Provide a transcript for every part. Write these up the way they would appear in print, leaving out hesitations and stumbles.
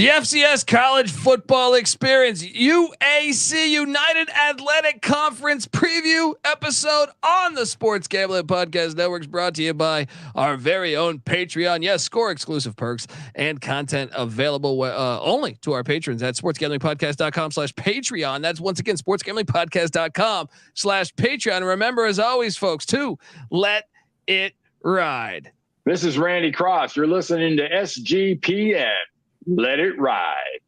The FCS College Football Experience UAC United Athletic Conference preview episode on the Sports Gambling Podcast Network is brought to you by our very own Patreon. Yes, score exclusive perks and content available only to our patrons at sportsgamblingpodcast.com/Patreon. That's once again sportsgamblingpodcast.com/Patreon. And remember, as always, folks, to let it ride. This is Randy Cross. You're listening to SGPN. Let it ride.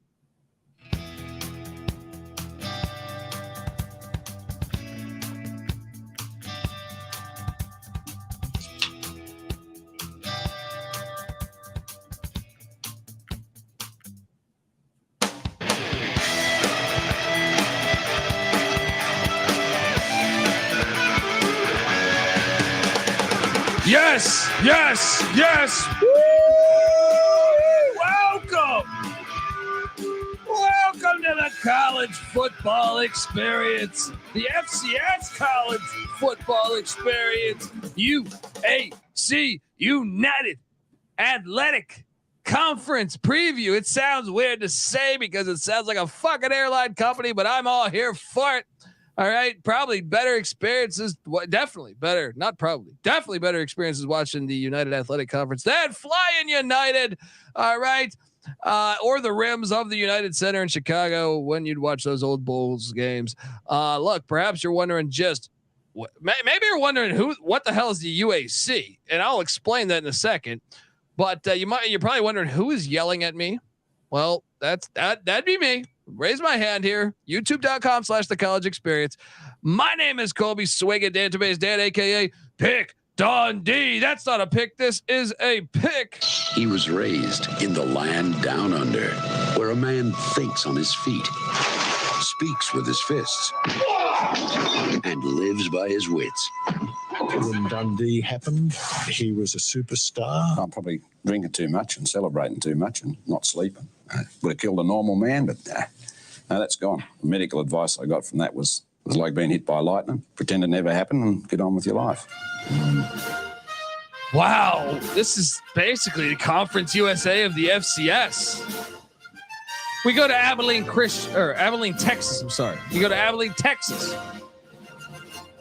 Yes, yes, yes. Woo! Welcome to the College Football Experience, the FCS College Football Experience, UAC United Athletic Conference preview. It sounds weird to say because it sounds like a fucking airline company, but I'm all here for it. All right, probably better experiences, definitely better, not probably, definitely better experiences watching the United Athletic Conference than flying United. All right. Or the rims of the United Center in Chicago when you'd watch those old Bulls games. Look, perhaps you're wondering maybe you're wondering what the hell is the UAC, and I'll explain that in a second. But you're probably wondering who is yelling at me. Well, that'd be me. Raise my hand here. YouTube.com/the college experience. My name is Colby Swigga Database Dan, aka Pick Dundee. That's not a pick. This is a pick. He was raised in the land down under, where a man thinks on his feet, speaks with his fists, and lives by his wits. When Dundee happened, he was a superstar. I'm probably drinking too much and celebrating too much and not sleeping. Would have killed a normal man, but no, that's gone. The medical advice I got from that was like being hit by lightning. Pretend it never happened and get on with your life. Wow, this is basically the Conference USA of the FCS. We go to Abilene, Texas. I'm sorry. We go to Abilene, Texas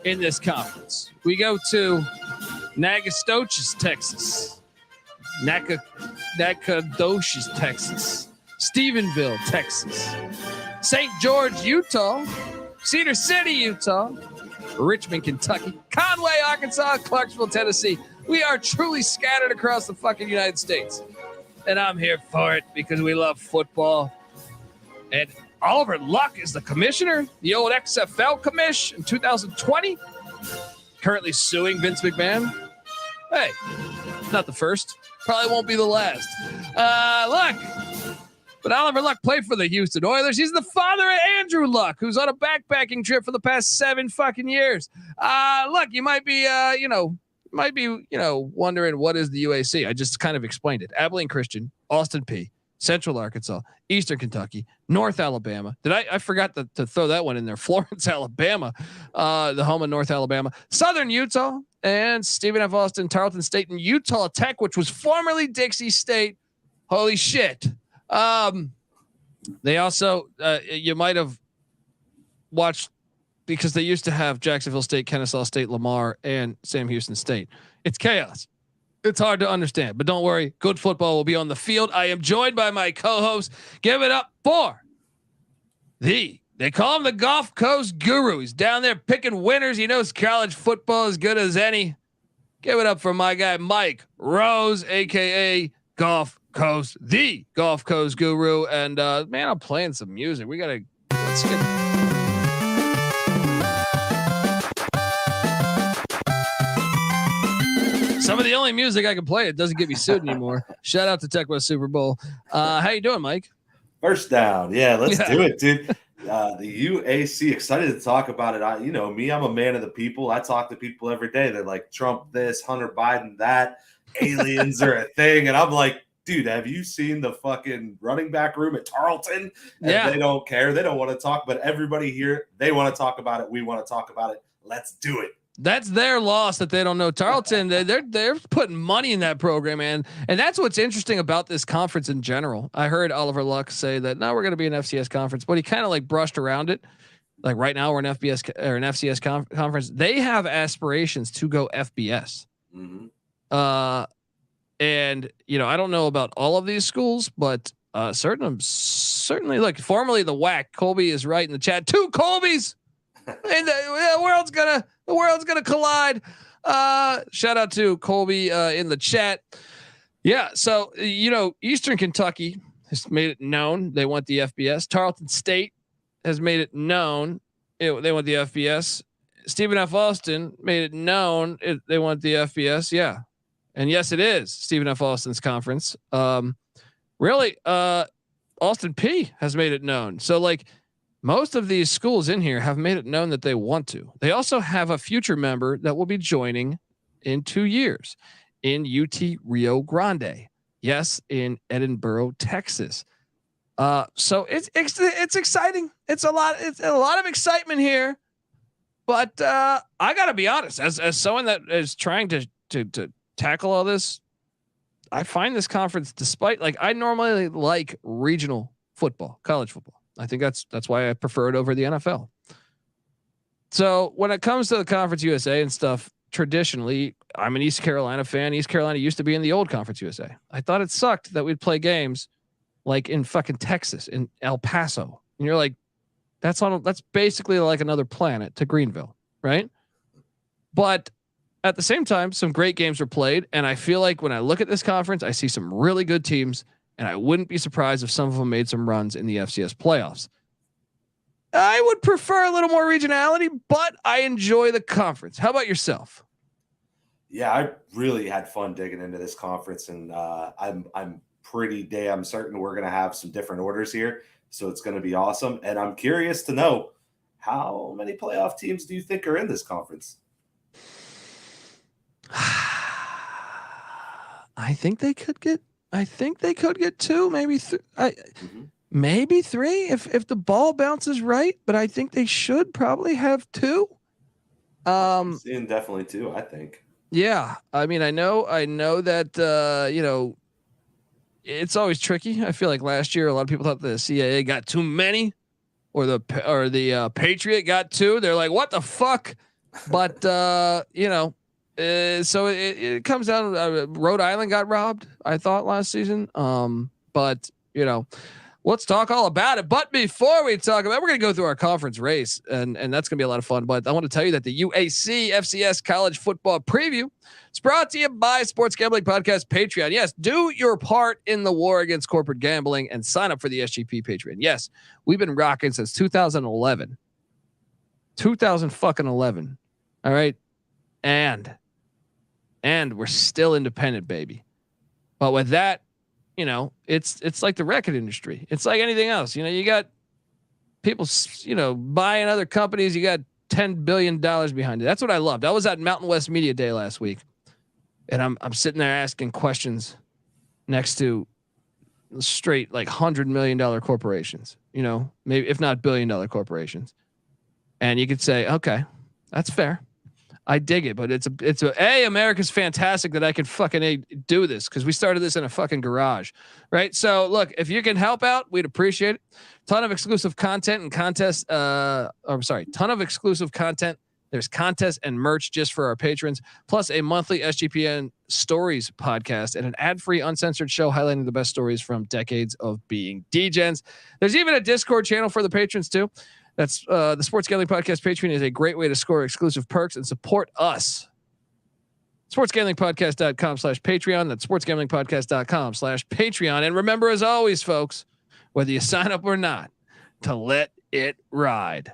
in this conference. We go to Nacogdoches, Texas. Nacogdoches, Texas. Stephenville, Texas. St. George, Utah. Cedar City, Utah. Richmond, Kentucky. Conway, Arkansas. Clarksville, Tennessee. We are truly scattered across the fucking United States. And I'm here for it because we love football. And Oliver Luck is the commissioner, the old XFL commish in 2020. Currently suing Vince McMahon. Hey, not the first. Probably won't be the last. Luck. But Oliver Luck played for the Houston Oilers. He's the father of Andrew Luck, who's on a backpacking trip for the past 7 fucking years. Look, you might be, wondering what is the UAC. I just kind of explained it. Abilene Christian, Austin Peay, Central Arkansas, Eastern Kentucky, North Alabama. I forgot to throw that one in there. Florence, Alabama, the home of North Alabama, Southern Utah, and Stephen F. Austin, Tarleton State, and Utah Tech, which was formerly Dixie State. Holy shit. They also, you might have watched because they used to have Jacksonville State, Kennesaw State, Lamar, and Sam Houston State. It's chaos. It's hard to understand, but don't worry. Good football will be on the field. I am joined by my co-host. Give it up for they call him the Gulf Coast Guru. He's down there picking winners. He knows college football as good as any. Give it up for my guy, Mike Rose, AKA Gulf Coast, the Gulf Coast Guru. And man, I'm playing some music. Let's get some of the only music I can play. It doesn't get me sued anymore. Shout out to Tech West Super Bowl. How you doing, Mike? First down. Yeah, let's do it, dude. The UAC, excited to talk about it. I'm a man of the people. I talk to people every day. They're like, Trump this, Hunter Biden that, aliens are a thing. And I'm like, dude, have you seen the fucking running back room at Tarleton? And they don't care. They don't want to talk, but everybody here, they want to talk about it. We want to talk about it. Let's do it. That's their loss that they don't know. Tarleton, they're putting money in that program, man. And that's what's interesting about this conference in general. I heard Oliver Luck say that now we're going to be an FCS conference, but he kind of like brushed around it. Like right now we're an FBS or an FCS conference. They have aspirations to go FBS. Mm-hmm. And I don't know about all of these schools, but certainly look, formerly the WAC. Colby is right in the chat. 2 Colbys. And the world's gonna collide. Shout out to Colby in the chat. Yeah, so Eastern Kentucky has made it known they want the FBS. Tarleton State has made it known they want the FBS. Stephen F. Austin made it known they want the FBS. Yeah, and yes, it is Stephen F. Austin's conference. Really, Austin Peay has made it known. So like. Most of these schools in here have made it known that they want to. They also have a future member that will be joining in 2 years in UT Rio Grande. Yes, in Edinburgh, Texas. So it's exciting. It's a lot of excitement here. But I gotta be honest, as someone that is trying to tackle all this, I find this conference, despite I normally like regional football, college football. I think that's why I prefer it over the NFL. So when it comes to the Conference USA and stuff, traditionally, I'm an East Carolina fan. East Carolina used to be in the old Conference USA. I thought it sucked that we'd play games like in fucking Texas, in El Paso. And you're like, that's basically like another planet to Greenville, right? But at the same time, some great games were played. And I feel like when I look at this conference, I see some really good teams. And I wouldn't be surprised if some of them made some runs in the FCS playoffs. I would prefer a little more regionality, but I enjoy the conference. How about yourself? Yeah, I really had fun digging into this conference, and I'm pretty damn certain we're going to have some different orders here. So it's going to be awesome. And I'm curious to know, how many playoff teams do you think are in this conference? I think they could get 2, maybe 3. Maybe 3 if the ball bounces right, but I think they should probably have 2. Seeing definitely 2, I think. Yeah, I mean, I know that it's always tricky. I feel like last year a lot of people thought the CAA got too many, or the Patriot got 2. They're like, what the fuck? But so it comes down. Rhode Island got robbed, I thought, last season. But let's talk all about it. But before we talk about it, we're going to go through our conference race, and that's going to be a lot of fun. But I want to tell you that the UAC FCS College Football Preview is brought to you by Sports Gambling Podcast Patreon. Yes, do your part in the war against corporate gambling and sign up for the SGP Patreon. Yes, we've been rocking since 2011. 2011. All right. And we're still independent, baby. But with that, it's like the record industry. It's like anything else. You got people, buying other companies. You got $10 billion behind it. That's what I loved. I was at Mountain West Media Day last week, and I'm sitting there asking questions next to straight like $100 million corporations. Maybe if not $1 billion corporations, and you could say, okay, that's fair. I dig it, but it's America's fantastic that I can fucking do this, because we started this in a fucking garage, right? So look, if you can help out, we'd appreciate it. Ton of exclusive content and contests. Ton of exclusive content. There's contests and merch just for our patrons, plus a monthly SGPN stories podcast and an ad-free uncensored show highlighting the best stories from decades of being DGens. There's even a Discord channel for the patrons too. That's the Sports Gambling Podcast Patreon is a great way to score exclusive perks and support us. SportsGamblingPodcast.com/Patreon. That's SportsGamblingPodcast.com/Patreon. And remember, as always, folks, whether you sign up or not, to let it ride.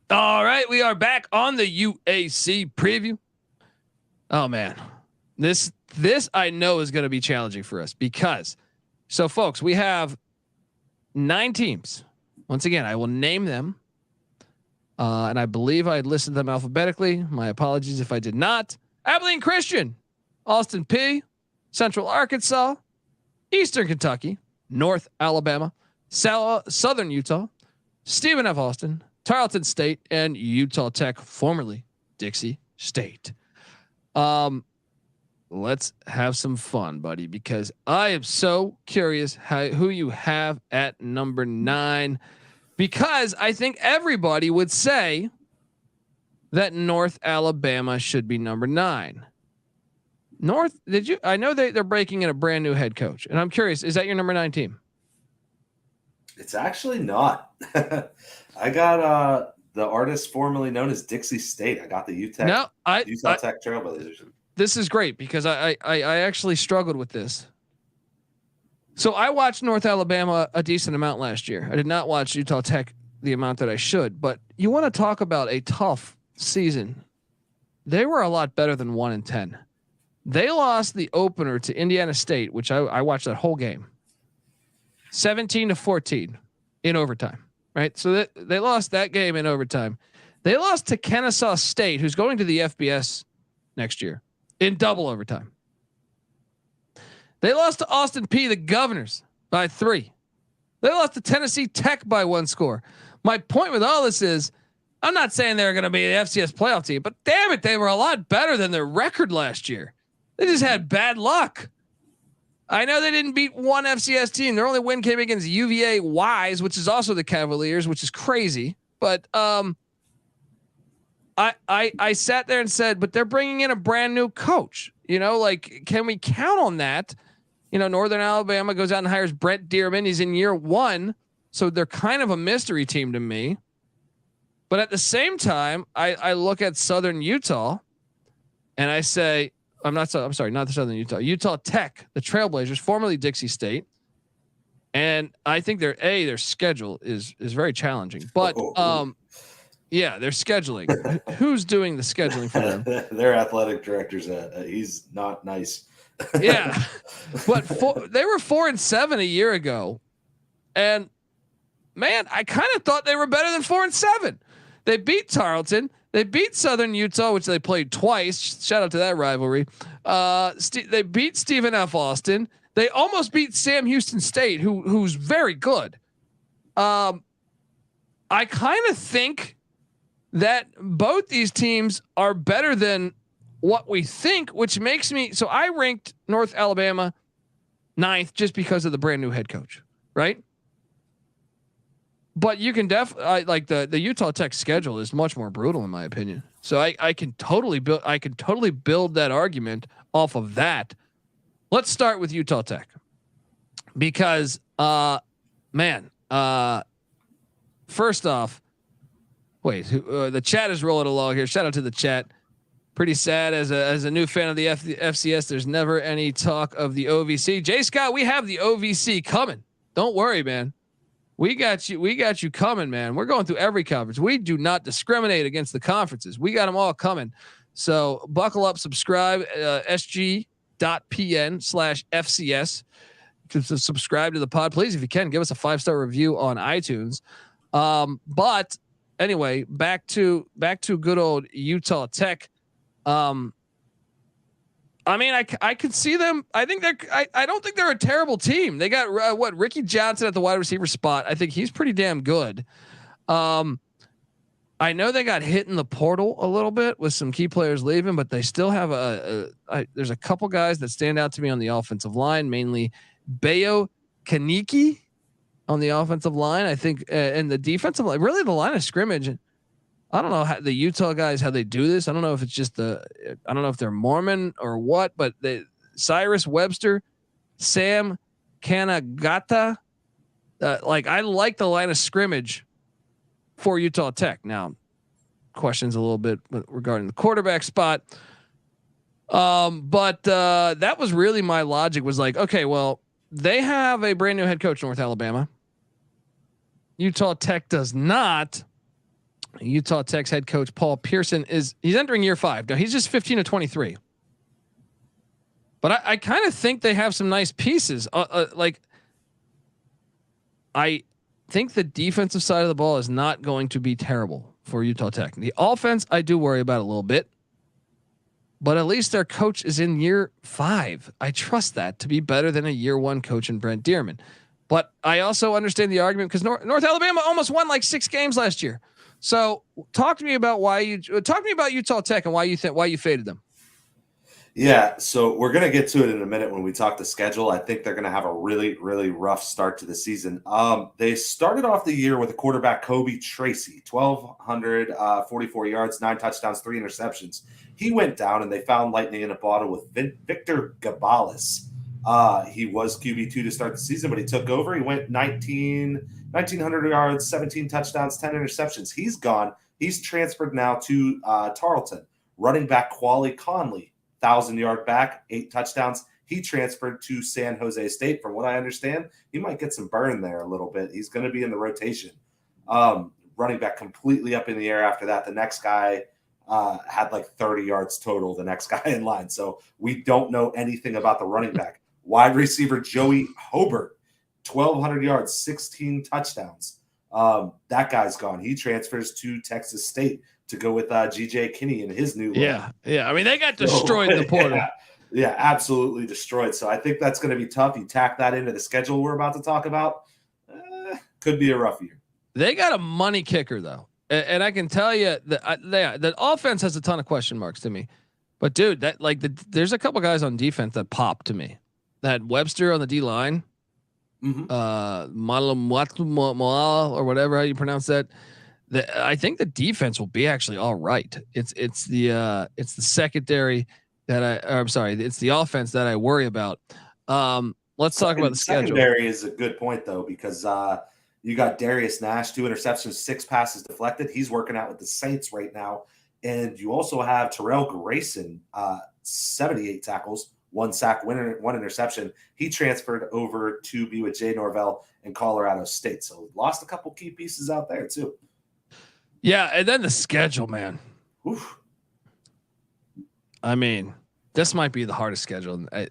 All right, we are back on the UAC preview. Oh man, this I know is going to be challenging for us because, so folks, we have 9 teams. Once again, I will name them. And I believe I listed them alphabetically. My apologies if I did not. Abilene Christian, Austin Peay, Central Arkansas, Eastern Kentucky, North Alabama, Southern Utah, Stephen F. Austin, Tarleton State and Utah Tech, formerly Dixie State. Let's have some fun, buddy, because I am so curious who you have at number 9, because I think everybody would say that North Alabama should be number 9. I know they're breaking in a brand new head coach, and I'm curious, is that your number 9 team? It's actually not. I got the artist formerly known as Dixie State. I got the Utah Tech Trailblazers. This is great because I actually struggled with this. So I watched North Alabama a decent amount last year. I did not watch Utah Tech the amount that I should, but you want to talk about a tough season. They were a lot better than 1-10. They lost the opener to Indiana State, which I watched that whole game. 17-14 in overtime, right? So they lost that game in overtime. They lost to Kennesaw State, who's going to the FBS next year, in double overtime. They lost to Austin Peay, the Governors, by 3. They lost to Tennessee Tech by 1 score. My point with all this is, I'm not saying they're going to be the FCS playoff team, but damn it, they were a lot better than their record last year. They just had bad luck. I know they didn't beat one FCS team. Their only win came against UVA Wise, which is also the Cavaliers, which is crazy. But I sat there and said, but they're bringing in a brand new coach. You know, like, can we count on that? You know, Northern Alabama goes out and hires Brent Dearman. He's in year 1, so they're kind of a mystery team to me. But at the same time, I look at Southern Utah, and I say, I'm sorry, not the Southern Utah. Utah Tech, the Trailblazers, formerly Dixie State, and I think their schedule is very challenging. But yeah, their scheduling. Who's doing the scheduling for them? Their athletic director's he's not nice. Yeah, but they were 4-7 a year ago, and man, I kind of thought they were better than 4-7. They beat Tarleton. They beat Southern Utah, which they played twice. Shout out to that rivalry. They beat Stephen F. Austin. They almost beat Sam Houston State, who's very good. I kind of think that both these teams are better than what we think, which makes me, so I ranked North Alabama 9th just because of the brand new head coach, right? But you can definitely like the Utah Tech schedule is much more brutal in my opinion. So I can totally build that argument off of that. Let's start with Utah Tech because first off, the chat is rolling along here. Shout out to the chat. Pretty sad as a new fan of the FCS. There's never any talk of the OVC. Jay Scott, we have the OVC coming. Don't worry, man. We got you coming, man. We're going through every conference. We do not discriminate against the conferences. We got them all coming. So buckle up, subscribe, sg.pn/FCS. Subscribe to the pod, please. If you can, give us a 5-star review on iTunes. But anyway, back to good old Utah Tech. I mean, I could see them. I think I don't think they're a terrible team. They got Ricky Johnson at the wide receiver spot. I think he's pretty damn good. I know they got hit in the portal a little bit with some key players leaving, but they still have there's a couple guys that stand out to me on the offensive line, mainly Bayo Kaniki on the offensive line. I think, and the defensive line, really the line of scrimmage. I don't know how the Utah guys, how they do this. I don't know if it's just I don't know if they're Mormon or what, but Cyrus Webster, Sam Kanagata, I like the line of scrimmage for Utah Tech. Now, questions a little bit regarding the quarterback spot. But that was really my logic was like, okay, well, they have a brand new head coach, North Alabama. Utah Tech does not. Utah Tech's head coach Paul Peterson he's entering year 5. Now he's just 15-23. But I kind of think they have some nice pieces. I think the defensive side of the ball is not going to be terrible for Utah Tech. The offense I do worry about a little bit, but at least their coach is in year 5. I trust that to be better than a year 1 coach in Brent Dearman. But I also understand the argument because North Alabama almost won like 6 games last year. So talk to me about Utah Tech and why you faded them. Yeah, so we're going to get to it in a minute when we talk the schedule. I think they're going to have a really, really rough start to the season. They started off the year with a quarterback, Kobe Tracy, 1,244 yards, 9 touchdowns, 3 interceptions. He went down, and they found lightning in a bottle with Victor Gabalis. He was QB2 to start the season, but he took over. He went 1,900 yards, 17 touchdowns, 10 interceptions. He's gone. He's transferred now to Tarleton. Running back Quali Conley, 1,000-yard back, 8 touchdowns. He transferred to San Jose State. From what I understand, he might get some burn there a little bit. He's going to be in the rotation. Running back completely up in the air after that. The next guy had like 30 yards total, the next guy in line. So we don't know anything about the running back. Wide receiver Joey Hobart, 1,200 yards, 16 touchdowns. That guy's gone. He transfers to Texas State to go with G.J. Kinney in his new Yeah. I mean, they got destroyed in the portal. Yeah, absolutely destroyed. So I think that's going to be tough. You tack that into the schedule we're about to talk about. Could be a rough year. They got a money kicker, though. And I can tell you that the offense has a ton of question marks to me. But, dude, there's a couple guys on defense that pop to me. That Webster on the D-line, or whatever, how you pronounce that. I think the defense will be actually all right. It's the secondary it's the offense that I worry about. Let's talk about the schedule. Secondary is a good point though, because you got Darius Nash, 2 interceptions, 6 passes deflected. He's working out with the Saints right now, and you also have Terrell Grayson, 78 tackles, 1 sack, 1 interception. He transferred over to be with Jay Norvell in Colorado State, so lost a couple key pieces out there too. Yeah, and then the schedule, man. Oof. I mean, this might be the hardest schedule. I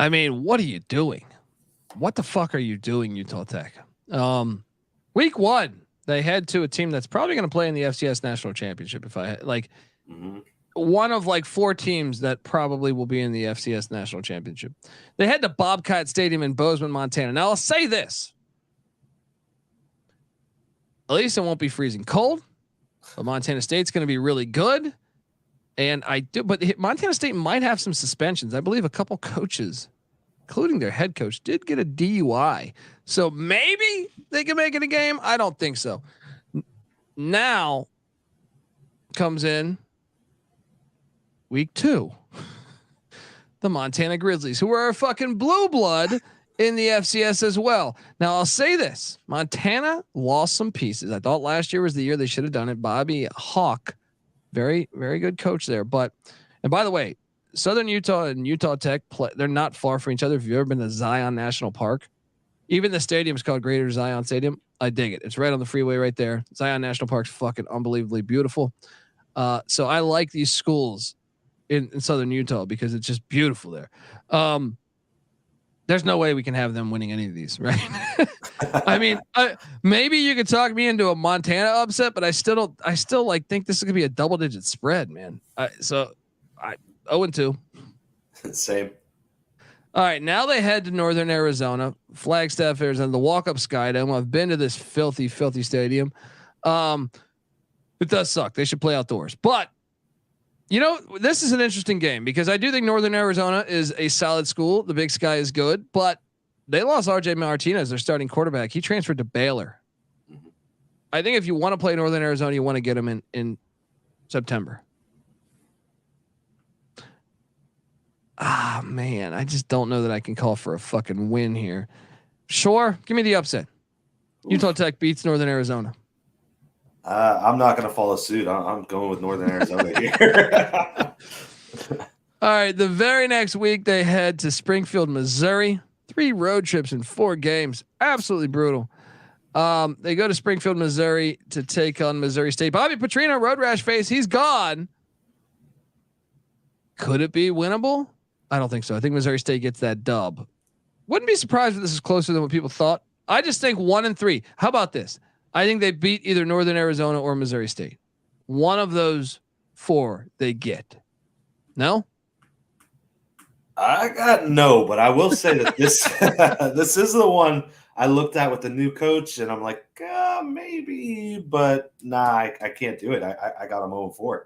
mean, what are you doing? What the fuck are you doing, Utah Tech? Week 1, they head to a team that's probably going to play in the FCS National Championship. One of like 4 teams that probably will be in the FCS National Championship. They head to Bobcat Stadium in Bozeman, Montana. Now I'll say this. At least it won't be freezing cold. But Montana State's going to be really good. And but Montana State might have some suspensions. I believe a couple coaches, including their head coach, did get a DUI. So maybe they can make it a game. I don't think so. Now comes in week 2. The Montana Grizzlies, who are a fucking blue blood in the FCS as well. Now I'll say this: Montana lost some pieces. I thought last year was the year they should have done it. Bobby Hawk, very, very good coach there. And by the way, Southern Utah and Utah Tech they're not far from each other. If you've ever been to Zion National Park, even the stadium is called Greater Zion Stadium. I dig it. It's right on the freeway right there. Zion National Park's fucking unbelievably beautiful. So I like these schools in Southern Utah because it's just beautiful there. There's no way we can have them winning any of these, right? I mean, maybe you could talk me into a Montana upset, but I still think this is gonna be a double-digit spread, man. So 0-2. Same. All right, now they head to Northern Arizona, Flagstaff, Arizona, the walk-up Skydome. I've been to this filthy, filthy stadium. It does suck. They should play outdoors, but you know, this is an interesting game because I do think Northern Arizona is a solid school. The Big Sky is good, but they lost RJ Martinez, their starting quarterback. He transferred to Baylor. I think if you want to play Northern Arizona, you want to get him in September. Man, I just don't know that I can call for a fucking win here. Sure, give me the upset. Utah Tech beats Northern Arizona. I'm not going to follow suit. I'm going with Northern Arizona here. All right. The very next week, they head to Springfield, Missouri. 3 road trips in 4 games. Absolutely brutal. They go to Springfield, Missouri to take on Missouri State. Bobby Petrino, road rash face. He's gone. Could it be winnable? I don't think so. I think Missouri State gets that dub. Wouldn't be surprised if this is closer than what people thought. I just think 1-3. How about this? I think they beat either Northern Arizona or Missouri State. One of those 4 they get. No? I got no, but I will say that this this is the one I looked at with the new coach, and I'm like, maybe, but nah, I can't do it. I got them 0-4.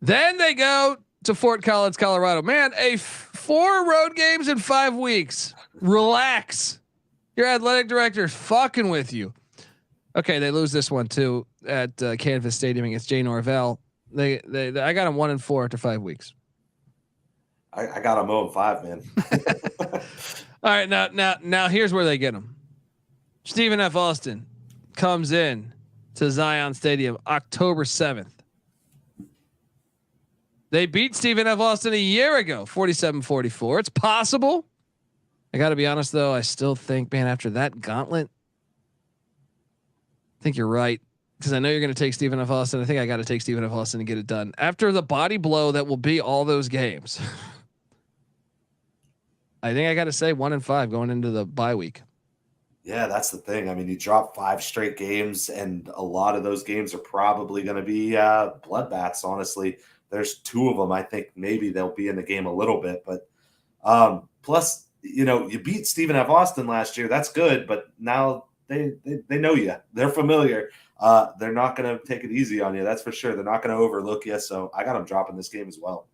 Then they go to Fort Collins, Colorado. Man, 4 road games in 5 weeks. Relax. Your athletic director is fucking with you. Okay, they lose this one too at Canvas Stadium against Jay Norvell. I got them 1-4 after 5 weeks. I got them 0-5, man. All right, now here's where they get them. Stephen F. Austin comes in to Zion Stadium October 7th. They beat Stephen F. Austin a year ago, 47-44. It's possible. I got to be honest though, I still think, man, after that gauntlet, I think you're right, because I know you're going to take Stephen F. Austin. I think I got to take Stephen F. Austin to get it done after the body blow that will be all those games. I think I got to say 1-5 going into the bye week. Yeah, that's the thing. I mean, you drop 5 straight games, and a lot of those games are probably going to be bloodbaths. Honestly, there's 2 of them. I think maybe they'll be in the game a little bit, but plus, you beat Stephen F. Austin last year. That's good, but now they know you. They're familiar. They're not going to take it easy on you. That's for sure. They're not going to overlook you. So I got them dropping this game as well.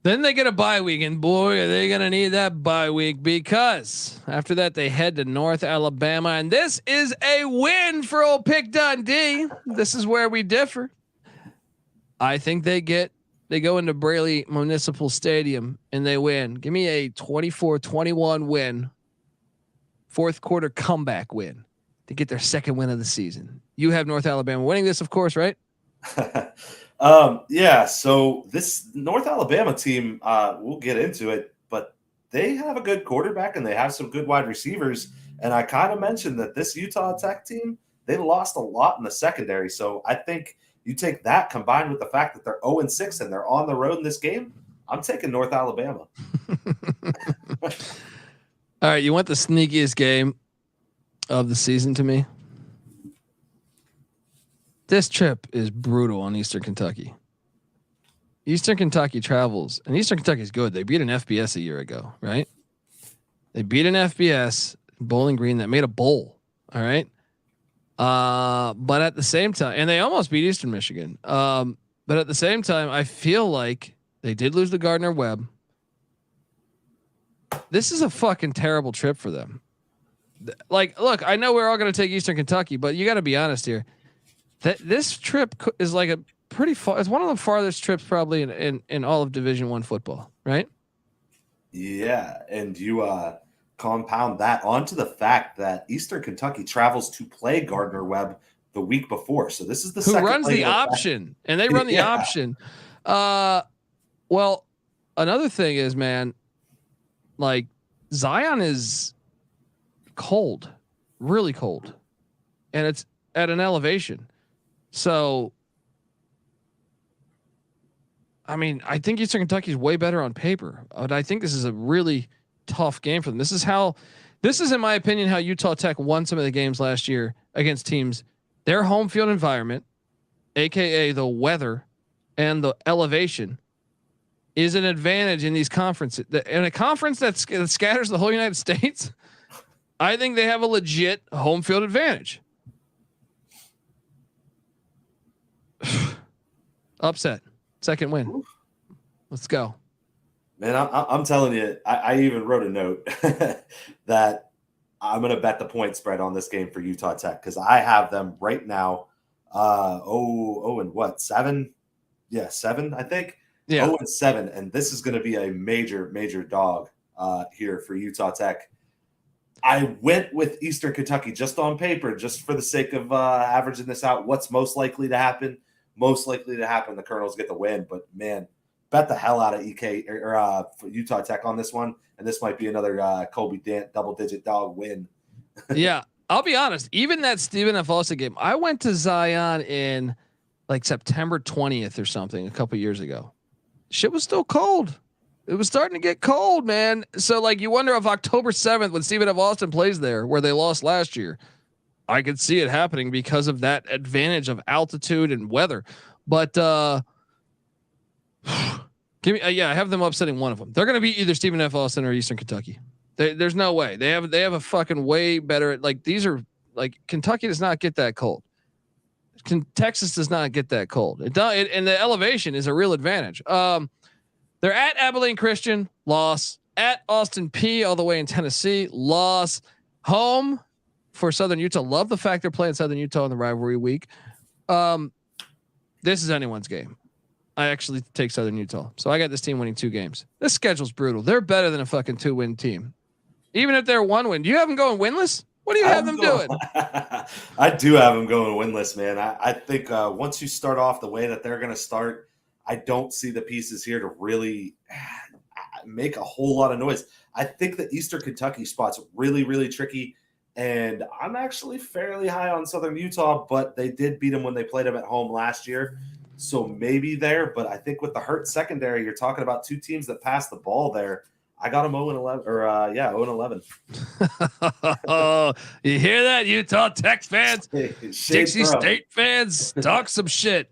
Then they get a bye week, and boy, are they going to need that bye week, because after that they head to North Alabama, and this is a win for old Pick Dundee. This is where we differ. I think they go into Braley Municipal Stadium and they win. Give me a 24-21 win. 4th quarter comeback win to get their 2nd win of the season. You have North Alabama winning this, of course, right? Yeah. So this North Alabama team, we'll get into it, but they have a good quarterback and they have some good wide receivers. And I kind of mentioned that this Utah Tech team, they lost a lot in the secondary. So I think you take that combined with the fact that they're 0-6 and they're on the road in this game, I'm taking North Alabama. All right, you want the sneakiest game of the season to me? This trip is brutal on Eastern Kentucky. Eastern Kentucky travels, and Eastern Kentucky is good. They beat an FBS a year ago, right? They beat an FBS, Bowling Green, that made a bowl. All right. But at the same time, and they almost beat Eastern Michigan. But at the same time, I feel like they did lose to Gardner Webb. This is a fucking terrible trip for them. Like, look, I know we're all going to take Eastern Kentucky, but you got to be honest here. This trip is like a pretty far. It's one of the farthest trips probably in all of Division I football, right? Yeah, and you compound that onto the fact that Eastern Kentucky travels to play Gardner Webb the week before. So this is the who runs the option, and they run the option. Well, another thing is, man, like Zion is cold, really cold, and it's at an elevation. So, I mean, I think Eastern Kentucky is way better on paper, but I think this is a really tough game for them. This is, in my opinion, how Utah Tech won some of the games last year against teams. Their home field environment, AKA the weather and the elevation, is an advantage in these conferences. In a conference that scatters the whole United States, I think they have a legit home field advantage. Upset, 2nd win. Let's go. Man, I'm telling you, I even wrote a note that I'm going to bet the point spread on this game for Utah Tech, because I have them right now. 7? Yeah, 7, I think. Yeah. 0-7, and this is going to be a major dog here for Utah Tech. I went with Eastern Kentucky just on paper, just for the sake of averaging this out. What's most likely to happen? Most likely to happen, the Colonels get the win. But man, bet the hell out of for Utah Tech on this one, and this might be another Colby double-digit dog win. Yeah, I'll be honest. Even that Stephen F. Austin game, I went to Zion in like September 20th or something a couple years ago. Shit was still cold. It was starting to get cold, man. So like, you wonder if October 7th, when Stephen F. Austin plays there, where they lost last year, I could see it happening because of that advantage of altitude and weather. But give me, I have them upsetting one of them. They're going to be either Stephen F. Austin or Eastern Kentucky. There's no way they have a fucking way better. Like these are like Kentucky does not get that cold. Texas does not get that cold. And the elevation is a real advantage. They're at Abilene Christian, loss. At Austin Peay, all the way in Tennessee, loss. Home for Southern Utah. Love the fact they're playing Southern Utah in the rivalry week. This is anyone's game. I actually take Southern Utah. So I got this team winning 2 games. This schedule's brutal. They're better than a fucking 2-win team. Even if they're 1 win. Do you have them going winless? What do you have them doing? I do have them going winless, man. I think once you start off the way that they're going to start, I don't see the pieces here to really make a whole lot of noise. I think the Eastern Kentucky spot's really, really tricky. And I'm actually fairly high on Southern Utah, but they did beat them when they played them at home last year. So maybe there, but I think with the hurt secondary, you're talking about 2 teams that pass the ball there. I got them 0-11 or 0-11. Oh, you hear that, Utah Tech fans, Dixie State fans, talk some shit.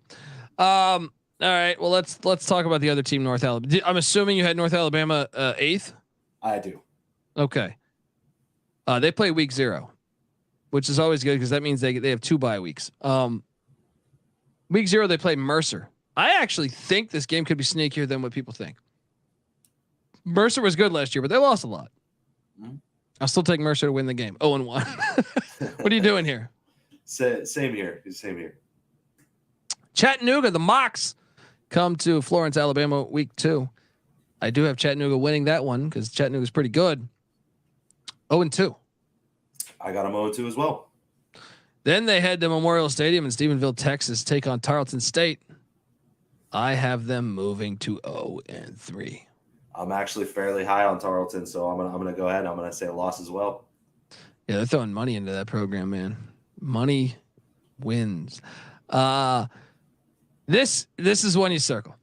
All right, well let's talk about the other team, North Alabama. I'm assuming you had North Alabama 8th. I do. Okay. They play week 0, which is always good because that means they have 2 bye weeks. Week 0 they play Mercer. I actually think this game could be sneakier than what people think. Mercer was good last year, but they lost a lot. I'll still take Mercer to win the game. 0-1. What are you doing here? Same here. Same here. Chattanooga, the Mocs come to Florence, Alabama, week 2. I do have Chattanooga winning that one because Chattanooga's pretty good. 0-2. I got them 0-2 as well. Then they head to Memorial Stadium in Stephenville, Texas, take on Tarleton State. I have them moving to 0-3. I'm actually fairly high on Tarleton, so I'm gonna go ahead. I'm gonna say a loss as well. Yeah, they're throwing money into that program, man. Money wins. This is one you circle.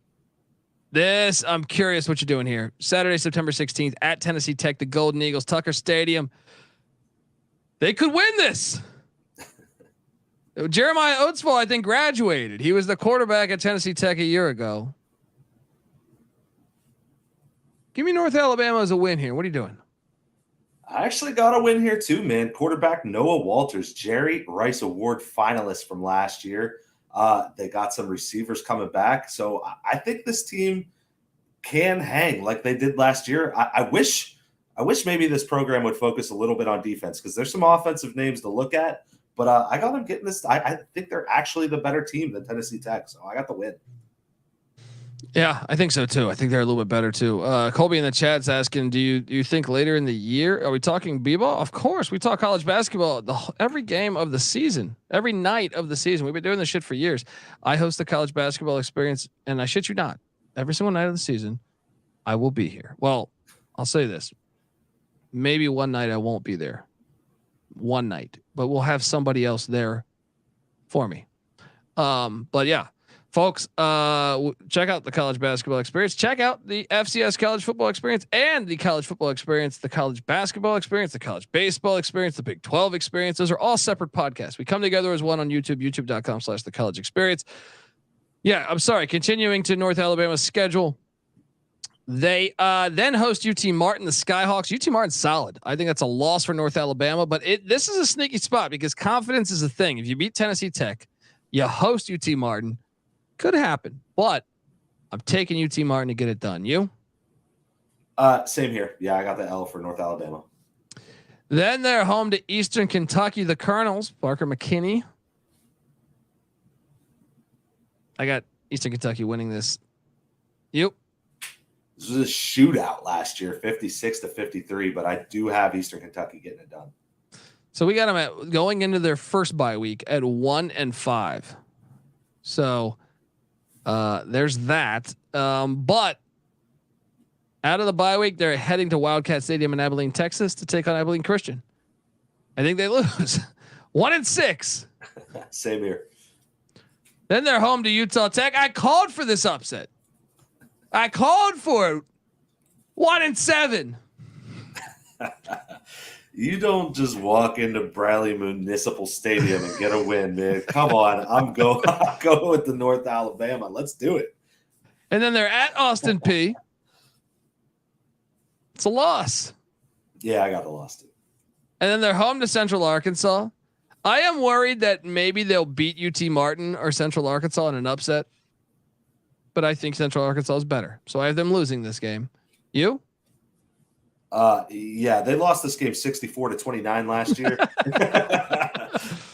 This, I'm curious what you're doing here. Saturday, September 16th at Tennessee Tech, the Golden Eagles, Tucker Stadium. They could win this. Jeremiah Oatsville, I think, graduated. He was the quarterback at Tennessee Tech a year ago. Give me North Alabama as a win here. What are you doing? I actually got a win here too, man. Quarterback Noah Walters, Jerry Rice Award finalist from last year. They got some receivers coming back. So I think this team can hang like they did last year. I wish maybe this program would focus a little bit on defense because there's some offensive names to look at. But I got them getting this. I think they're actually the better team than Tennessee Tech. So I got the win. Yeah, I think so too. I think they're a little bit better too. Colby in the chat's asking, do you think later in the year, are we talking b-ball? Of course, we talk college basketball every game of the season, every night of the season. We've been doing this shit for years. I host the college basketball experience, and I shit you not, every single night of the season, I will be here. Well, I'll say this. Maybe one night I won't be there. One night, but we'll have somebody else there for me. But yeah. Folks, check out the college basketball experience. Check out the FCS College Football Experience and the College Football Experience, the College Basketball Experience, the College Baseball Experience, the Big 12 Experience. Those are all separate podcasts. We come together as one on YouTube, youtube.com/the College Experience. Yeah, I'm sorry. Continuing to North Alabama's schedule. They then host UT Martin, the Skyhawks. UT Martin's solid. I think that's a loss for North Alabama, but this is a sneaky spot because confidence is a thing. If you beat Tennessee Tech, you host UT Martin. Could happen, but I'm taking UT Martin to get it done. You? Same here. Yeah, I got the L for North Alabama. Then they're home to Eastern Kentucky, the Colonels, Parker McKinney. I got Eastern Kentucky winning this. You? This was a shootout last year, 56-53, but I do have Eastern Kentucky getting it done. So we got them at going into their first bye week at 1-5. So there's that. But out of the bye week, they're heading to Wildcat Stadium in Abilene, Texas to take on Abilene Christian. I think they lose 1-6. Same here. Then they're home to Utah Tech. I called for this upset. I called for it. 1-7. You don't just walk into Bradley Municipal Stadium and get a win, man. Come on. I'm going with the North Alabama. Let's do it. And then they're at Austin Peay. It's a loss. Yeah, I got the loss too. And then they're home to Central Arkansas. I am worried that maybe they'll beat UT Martin or Central Arkansas in an upset, but I think Central Arkansas is better. So I have them losing this game. You? Yeah, they lost this game 64-29 last year.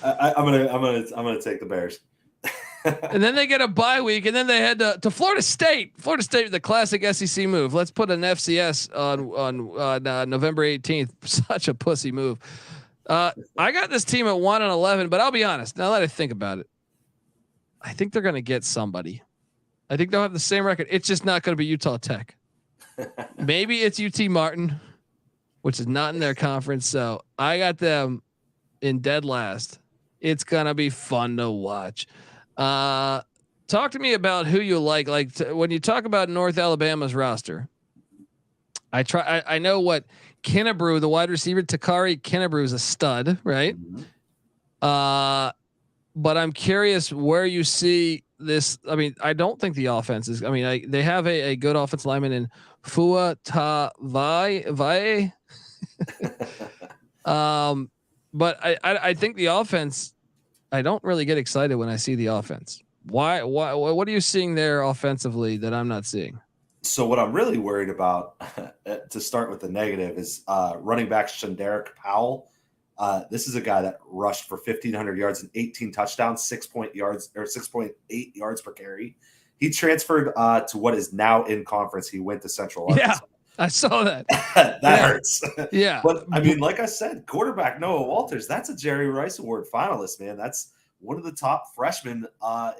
I'm gonna take the Bears. And then they get a bye week, and then they head to Florida State. Florida State, the classic SEC move. Let's put an FCS on November 18th. Such a pussy move. I got this team at 1-11, but I'll be honest. Now that I think about it, I think they're going to get somebody. I think they'll have the same record. It's just not going to be Utah Tech. Maybe it's UT Martin, which is not in their conference. So I got them in dead last. It's going to be fun to watch. Talk to me about who you like. When you talk about North Alabama's roster, I know what Kennebrew, the wide receiver, Takari Kennebrew is a stud, right? Mm-hmm. But I'm curious where you see this. I mean, I don't think the offense is. I mean, they have a good offensive lineman in Fua Vai. But I think the offense. I don't really get excited when I see the offense. Why? What are you seeing there offensively that I'm not seeing? So what I'm really worried about, to start with the negative, is running back ShunDerrick Powell. This is a guy that rushed for 1,500 yards and 18 touchdowns, 6.8 yards per carry. He transferred to what is now in conference. He went to Central Arkansas. Yeah, I saw that. That hurts. Yeah. But I mean, like I said, quarterback Noah Walters, that's a Jerry Rice Award finalist, man. That's one of the top freshmen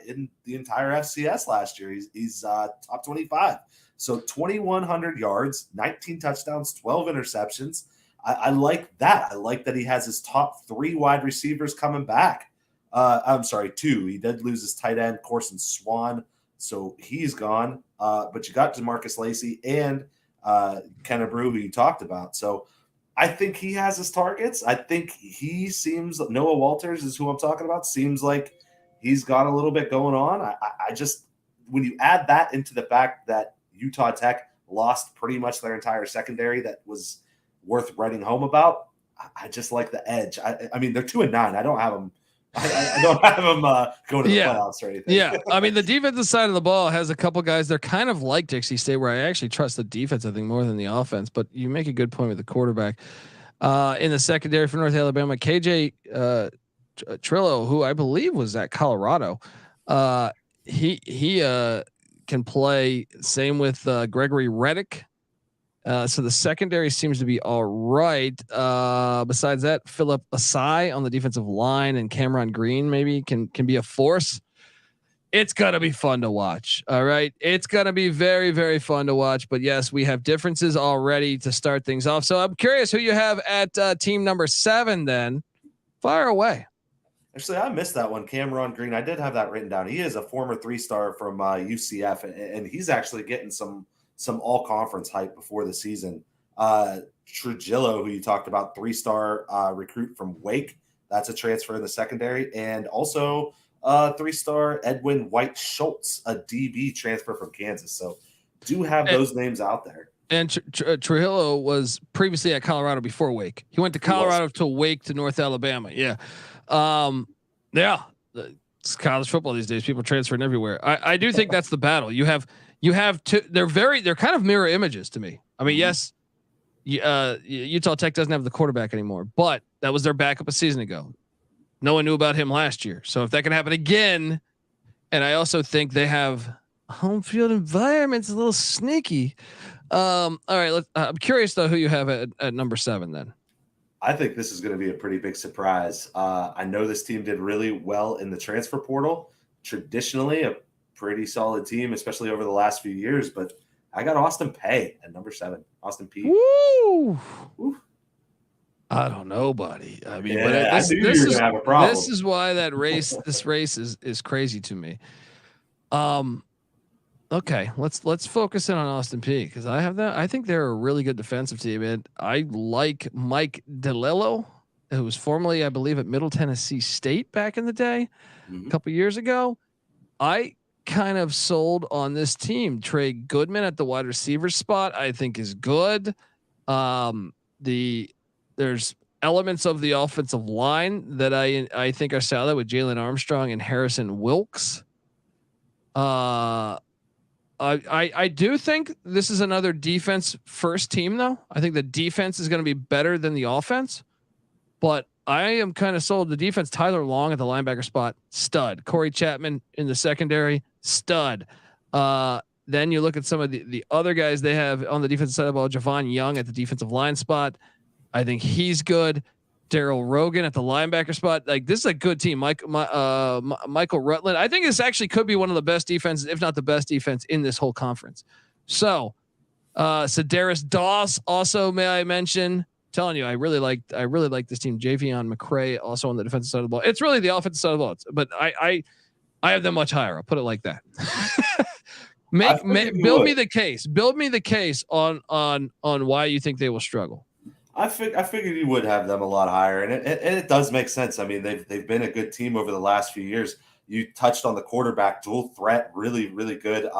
in the entire FCS last year. He's top 25. So 2,100 yards, 19 touchdowns, 12 interceptions. I like that. I like that he has his top 3 wide receivers coming back. I'm sorry, 2. He did lose his tight end, Corson Swan, so he's gone. But you got DeMarcus Lacey and Kennebrew, who you talked about. So I think he has his targets. I think he seems, Noah Walters is who I'm talking about, seems like he's got a little bit going on. I just, when you add that into the fact that Utah Tech lost pretty much their entire secondary that was worth writing home about, I just like the edge. I mean, they're 2-9. I don't have them. I don't have them going to the playoffs or anything. Yeah, I mean, the defensive side of the ball has a couple guys. They're kind of like Dixie State, where I actually trust the defense, I think, more than the offense. But you make a good point with the quarterback. In the secondary for North Alabama, KJ Trillo, who I believe was at Colorado, he can play. Same with Gregory Reddick. So the secondary seems to be all right. Besides that, Philip Asai on the defensive line and Cameron Green maybe can be a force. It's gonna be fun to watch. All right, it's gonna be very, very fun to watch. But yes, we have differences already to start things off. So I'm curious who you have at team number 7. Then fire away. Actually, I missed that one. Cameron Green. I did have that written down. He is a former 3-star from UCF, and he's actually getting some all-conference hype before the season. Trujillo, who you talked about, 3-star recruit from Wake. That's a transfer in the secondary. And also 3-star Edwin White Schultz, a DB transfer from Kansas. So do have those names out there. And Trujillo was previously at Colorado before Wake. He went to Colorado to Wake to North Alabama. Yeah. It's college football these days. People transferring everywhere. I do think that's the battle. You have two. They're kind of mirror images to me. I mean, yes, Utah Tech doesn't have the quarterback anymore, but that was their backup a season ago. No one knew about him last year. So if that can happen again, and I also think they have home field environment's a little sneaky. All right. I'm curious though who you have at number 7 then. I think this is going to be a pretty big surprise. I know this team did really well in the transfer portal. Traditionally, a pretty solid team, especially over the last few years. But I got Austin Peay at number 7. Austin Peay. Woo! I don't know, buddy. I mean, I knew you were going to have a problem. This is why this race is crazy to me. Okay, let's focus in on Austin Peay because I have that. I think they're a really good defensive team, and I like Mike DiLiello, who was formerly, I believe, at Middle Tennessee State back in the day, a couple years ago. I kind of sold on this team. Trey Goodman at the wide receiver spot, I think, is good. there's elements of the offensive line that I think are solid with Jalen Armstrong and Harrison Wilkes. I do think this is another defense first team though. I think the defense is going to be better than the offense, but I am kind of sold the defense. Tyler Long at the linebacker spot, stud. Corey Chapman in the secondary, stud. Then you look at some of the other guys they have on the defensive side of the ball. Javon Young at the defensive line spot, I think he's good. Daryl Rogan at the linebacker spot. Like, this is a good team. Michael Rutland. I think this actually could be one of the best defenses, if not the best defense in this whole conference. So Darius Doss also, may I mention, telling you, I really like this team. Javion McCray also on the defensive side of the ball. It's really the offensive side of the ball, but I have them much higher. I'll put it like that. Build me the case. Build me the case on why you think they will struggle. I figured you would have them a lot higher, and it does make sense. I mean, they've been a good team over the last few years. You touched on the quarterback, dual threat, really, really good.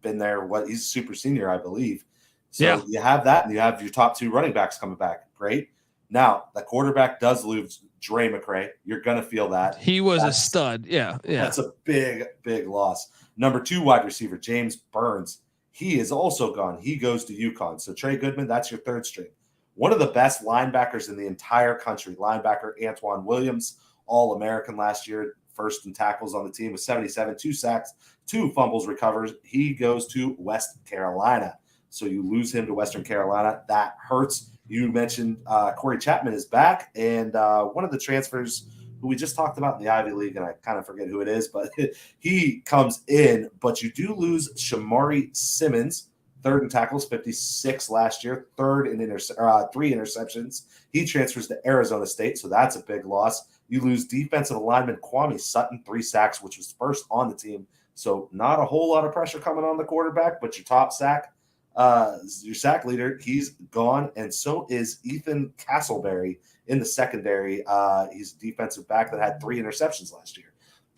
Been there. He's a super senior, I believe. So yeah. You have that, and you have your top two running backs coming back. Great. Now the quarterback does lose Dre McCray. You're gonna feel that. He was a stud. Yeah. That's a big, big loss. Number 2 wide receiver, James Burns. He is also gone. He goes to UConn. So Trey Goodman, that's your third string. One of the best linebackers in the entire country, linebacker Antoine Williams, All-American last year, first in tackles on the team with 77, 2 sacks, 2 fumbles recovers. He goes to West Carolina. So you lose him to Western Carolina. That hurts. You mentioned Corey Chapman is back, and one of the transfers who we just talked about in the Ivy League, and I kind of forget who it is, but he comes in. But you do lose Shamari Simmons, third in tackles, 56 last year, third in 3 interceptions. He transfers to Arizona State, so that's a big loss. You lose defensive lineman Kwame Sutton, 3 sacks, which was first on the team. So not a whole lot of pressure coming on the quarterback, but your top sack, your sack leader, he's gone, and so is Ethan Castleberry in the secondary. He's a defensive back that had 3 interceptions last year.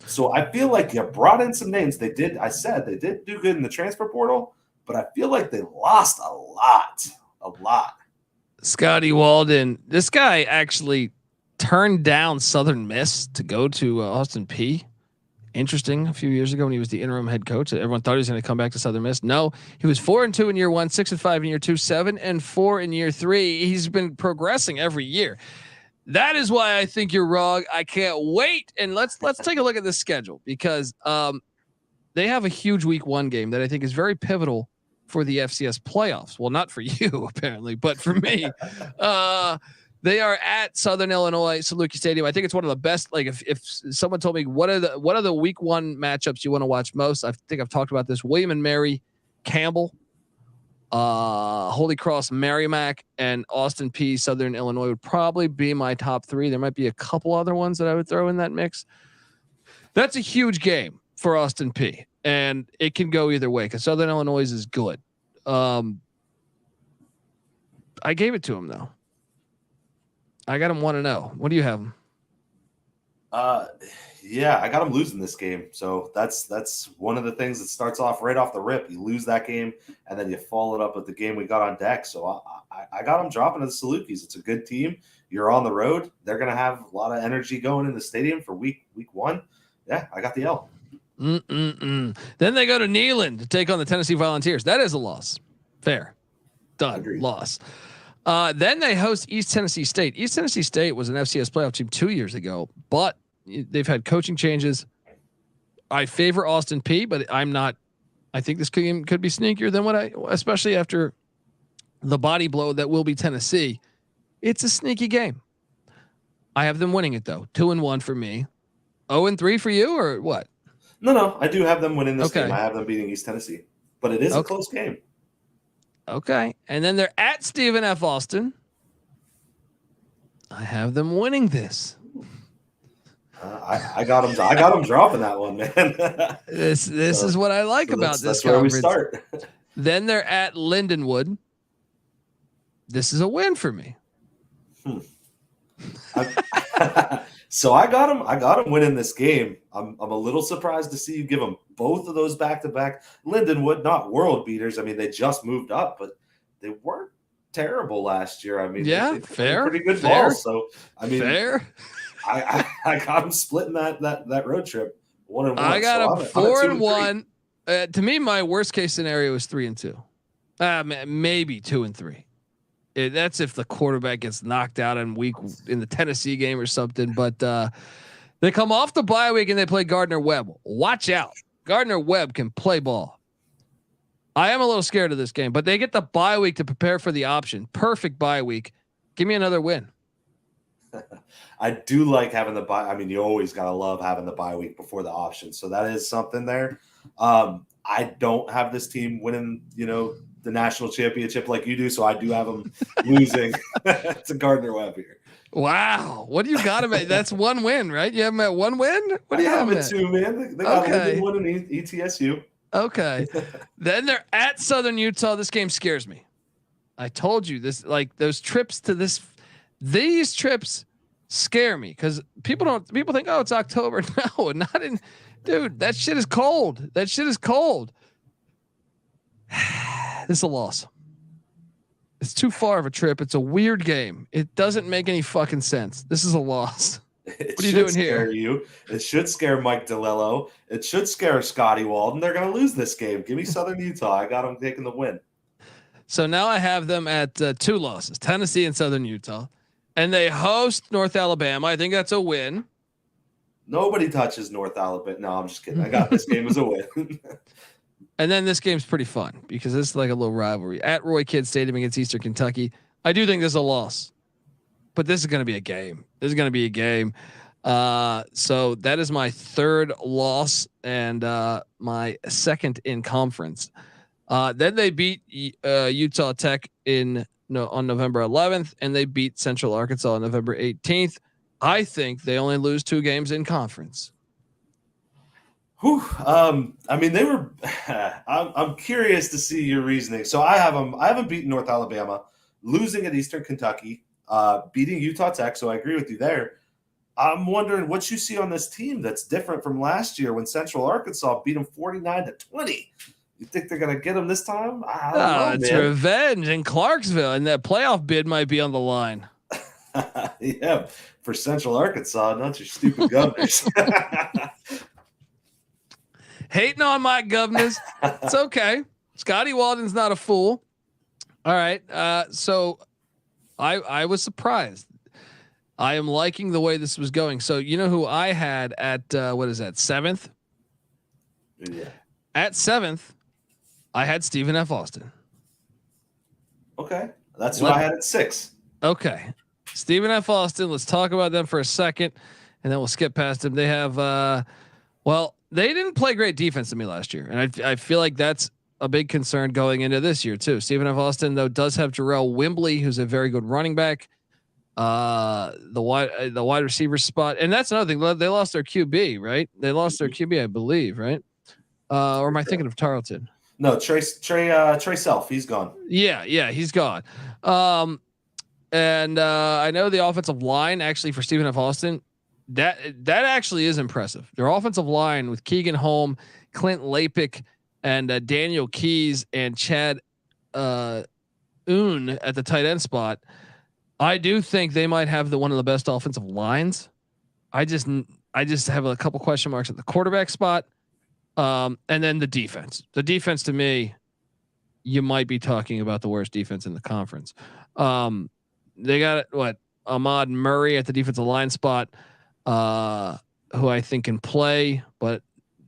So I feel like you brought in some names. They did do good in the transfer portal, but I feel like they lost a lot. Scotty Walden, this guy actually turned down Southern Miss to go to Austin Peay. Interesting. A few years ago when he was the interim head coach, everyone thought he was going to come back to Southern Miss. No, he was 4-2 in year 1, 6-5 in year 2, 7-4 in year 3. He's been progressing every year. That is why I think you're wrong. I can't wait. And let's take a look at this schedule, because they have a huge week 1 game that I think is very pivotal for the FCS playoffs. Well, not for you apparently, but for me. They are at Southern Illinois, Saluki Stadium. I think it's one of the best. Like, if someone told me what are the week 1 matchups you want to watch most, I think I've talked about this. William and Mary, Campbell, Holy Cross, Merrimack, and Austin Peay, Southern Illinois would probably be my top 3. There might be a couple other ones that I would throw in that mix. That's a huge game for Austin Peay, and it can go either way because Southern Illinois is good. I gave it to him though. I got him 1-0. What do you have him? Yeah, I got him losing this game. So that's one of the things that starts off right off the rip. You lose that game, and then you follow it up with the game we got on deck. So I got him dropping to the Salukis. It's a good team. You're on the road. They're going to have a lot of energy going in the stadium for week 1. Yeah, I got the L. Then they go to Neyland to take on the Tennessee Volunteers. That is a loss. Fair. Done. Agreed. Loss. Then they host East Tennessee State. East Tennessee State was an FCS playoff team 2 years ago, but they've had coaching changes. I favor Austin Peay, but I think this game could be sneakier than especially after the body blow that will be Tennessee. It's a sneaky game. I have them winning it though. 2-1 for me. 0-3 for you, or what? No, I do have them winning this game. I have them beating East Tennessee, but it is a close game. Okay. And then they're at Stephen F. Austin. I have them winning this. I got them dropping that one, man. This is what I like about this conference. That's where we start. Then they're at Lindenwood. This is a win for me. So I got him winning this game. I'm a little surprised to see you give them both of those back-to-back. Lindenwood, not world beaters. I mean, they just moved up, but they weren't terrible last year. I mean, yeah, they fair, pretty good fair, balls. So I mean, fair. I got them splitting that road trip 1-1. I got so them 4-1. To me, my worst case scenario is 3-2. Maybe 2-3. That's if the quarterback gets knocked out in the Tennessee game or something. But they come off the bye week and they play Gardner Webb. Watch out. Gardner Webb can play ball. I am a little scared of this game, but they get the bye week to prepare for the option. Perfect bye week. Give me another win. I do like having the bye. I mean, you always got to love having the bye week before the option. So that is something there. I don't have this team winning, the national championship like you do. So I do have them losing to Gardner Webb here. Wow. What do you got him at? That's one win, right? You have him at one win? What do you have him at? 2, man. They got a one in ETSU. Okay. Then they're at Southern Utah. This game scares me. I told you this, like those trips to these trips scare me because people think, oh, it's October. No, not in, dude, that shit is cold. This is a loss. It's too far of a trip. It's a weird game. It doesn't make any fucking sense. This is a loss. What are you doing here? It should scare Mike DiLiello. It should scare Scotty, Walt, and they're going to lose this game. Give me Southern Utah. I got them taking the win. So now I have them at 2 losses, Tennessee and Southern Utah, and they host North Alabama. I think that's a win. Nobody touches North Alabama. No, I'm just kidding. I got this game as a win. And then this game's pretty fun because it's like a little rivalry at Roy Kidd Stadium against Eastern Kentucky. I do think this is a loss, but this is going to be a game. So that is my 3rd loss and my 2nd in conference. Then they beat Utah Tech on November 11th, and they beat Central Arkansas on November 18th. I think they only lose 2 games in conference. Whew. I mean, they were. I'm curious to see your reasoning. So I have them. I haven't beaten North Alabama, losing at Eastern Kentucky, beating Utah Tech. So I agree with you there. I'm wondering what you see on this team that's different from last year when Central Arkansas beat them 49-20. You think they're gonna get them this time? I don't know, It's man. revenge in Clarksville, and that playoff bid might be on the line. Yeah, for Central Arkansas, not your stupid governors. Hating on my governors. It's okay. Scotty Walden's not a fool. All right. So I was surprised. I am liking the way this was going. So you know who I had at what is that, 7th? Yeah. At 7th, I had Stephen F. Austin. Okay. That's who I had at 6. Okay. Stephen F. Austin. Let's talk about them for a second, and then we'll skip past them. They have they didn't play great defense to me last year, and I feel like that's a big concern going into this year too. Stephen F. Austin though does have Jerrell Wimbrey, who's a very good running back. The wide receiver spot, and that's another thing. They lost their QB, right? They lost their QB, I believe, right? Or am I thinking of Tarleton? No, Trey Self, he's gone. Yeah, he's gone. And I know the offensive line actually for Stephen F. Austin, that actually is impressive. Their offensive line with Keegan Holm, Clint Lapik, and Daniel Keys and Chad Oon at the tight end spot. I do think they might have one of the best offensive lines. I just have a couple question marks at the quarterback spot. And then the defense. The defense to me, you might be talking about the worst defense in the conference. They got Ahmad Murray at the defensive line spot, who I think can play,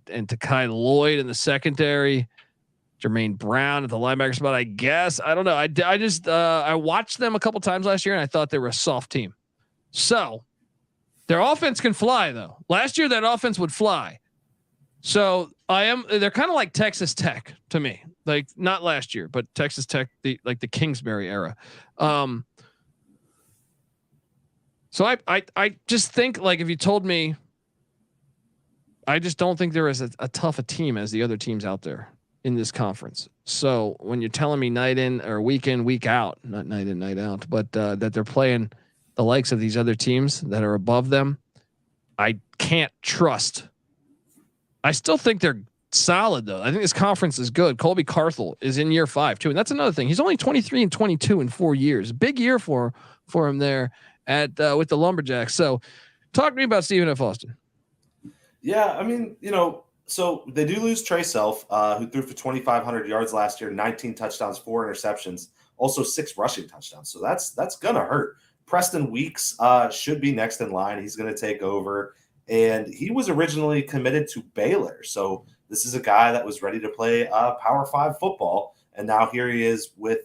and Takai Lloyd in the secondary, Jermaine Brown at the linebacker spot. I guess I don't know. I watched them a couple times last year and I thought they were a soft team. So their offense can fly though. Last year that offense would fly. So they're kind of like Texas Tech to me, like not last year, but Texas Tech, the Kingsbury era. So I just think like, if you told me, I just don't think they're as a tough a team as the other teams out there in this conference. So when you're telling me night in or week in, week out, not night in, night out, but that they're playing the likes of these other teams that are above them, I can't trust. I still think they're solid though. I think this conference is good. Colby Carthel is in year 5 too, and that's another thing. He's only 23 and 22 in 4 years. Big year for him there at with the Lumberjacks. So, talk to me about Stephen F. Austin. Yeah, I mean, so they do lose Trey Self, who threw for 2,500 yards last year, 19 touchdowns, 4 interceptions, also 6 rushing touchdowns. So that's gonna hurt. Preston Weeks should be next in line. He's gonna take over, and he was originally committed to Baylor. So this is a guy that was ready to play Power 5 football, and now here he is with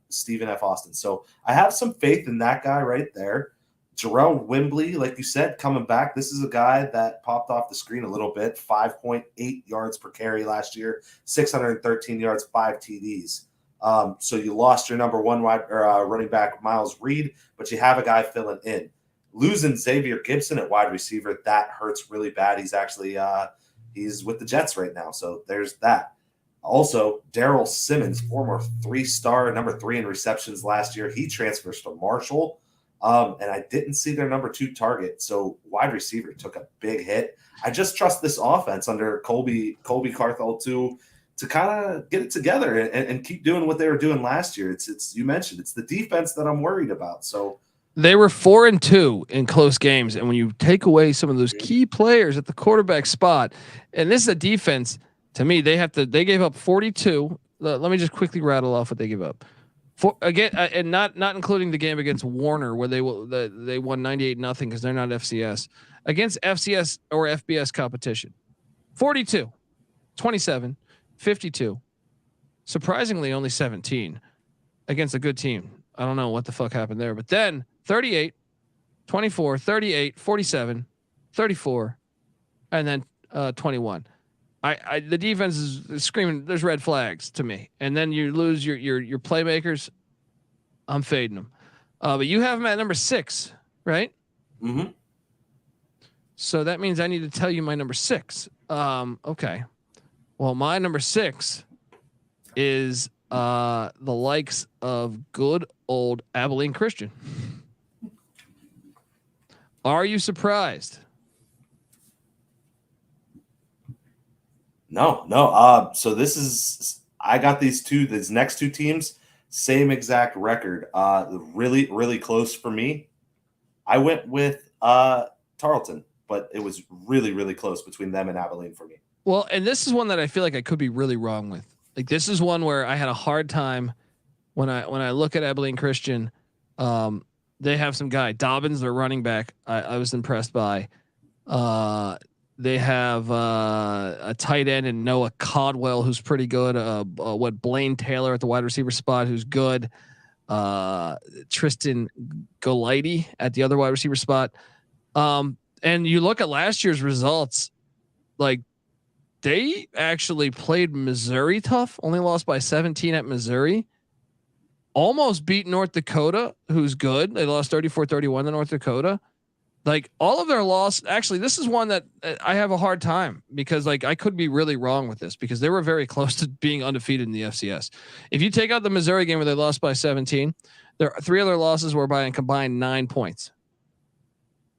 Stephen F. Austin. So I have some faith in that guy right there. Jerrell Wimbrey, like you said, coming back. This is a guy that popped off the screen a little bit. 5.8 yards per carry last year, 613 yards, 5 TDs. So you lost your number 1 running back, Miles Reed, but you have a guy filling in. Losing Xavier Gibson at wide receiver, that hurts really bad. He's actually he's with the Jets right now, so there's that. Also, Daryl Simmons, former 3-star, number 3 in receptions last year. He transfers to Marshall. And I didn't see their number 2 target. So wide receiver took a big hit. I just trust this offense under Colby Carthel to kind of get it together and keep doing what they were doing last year. It's you mentioned it's the defense that I'm worried about. So they were 4-2 in close games, and when you take away some of those key players at the quarterback spot, and this is a defense. To me, they gave up 42. Let me just quickly rattle off what they gave up. And not including the game against Warner where they won 98-0 because they're not FCS against FCS or FBS competition. 42, 27, 52. Surprisingly, only 17 against a good team. I don't know what the fuck happened there, but then 38, 24, 38, 47, 34, and then 21. The defense is screaming. There's red flags to me, and then you lose your playmakers. I'm fading them, but you have them at number 6, right? Mm-hmm. So that means I need to tell you my number 6. Okay. Well, my number 6 is the likes of good old Abilene Christian. Are you surprised? No. So I got these next 2 teams, same exact record. Really, really close for me. I went with Tarleton, but it was really, really close between them and Abilene for me. Well, and this is one that I feel like I could be really wrong with. Like this is one where I had a hard time when I look at Abilene Christian. They have some guy Dobbins, their running back. I was impressed by. They have a tight end in Noah Codwell, who's pretty good. Blaine Taylor at the wide receiver spot, who's good. Tristan Golidi at the other wide receiver spot. And you look at last year's results, like they actually played Missouri tough, only lost by 17 at Missouri. Almost beat North Dakota, who's good. They lost 34-31 to North Dakota. Like all of their loss, actually, this is one that I have a hard time because like I could be really wrong with this because they were very close to being undefeated in the FCS. If you take out the Missouri game where they lost by 17, their 3 other losses were by a combined 9 points.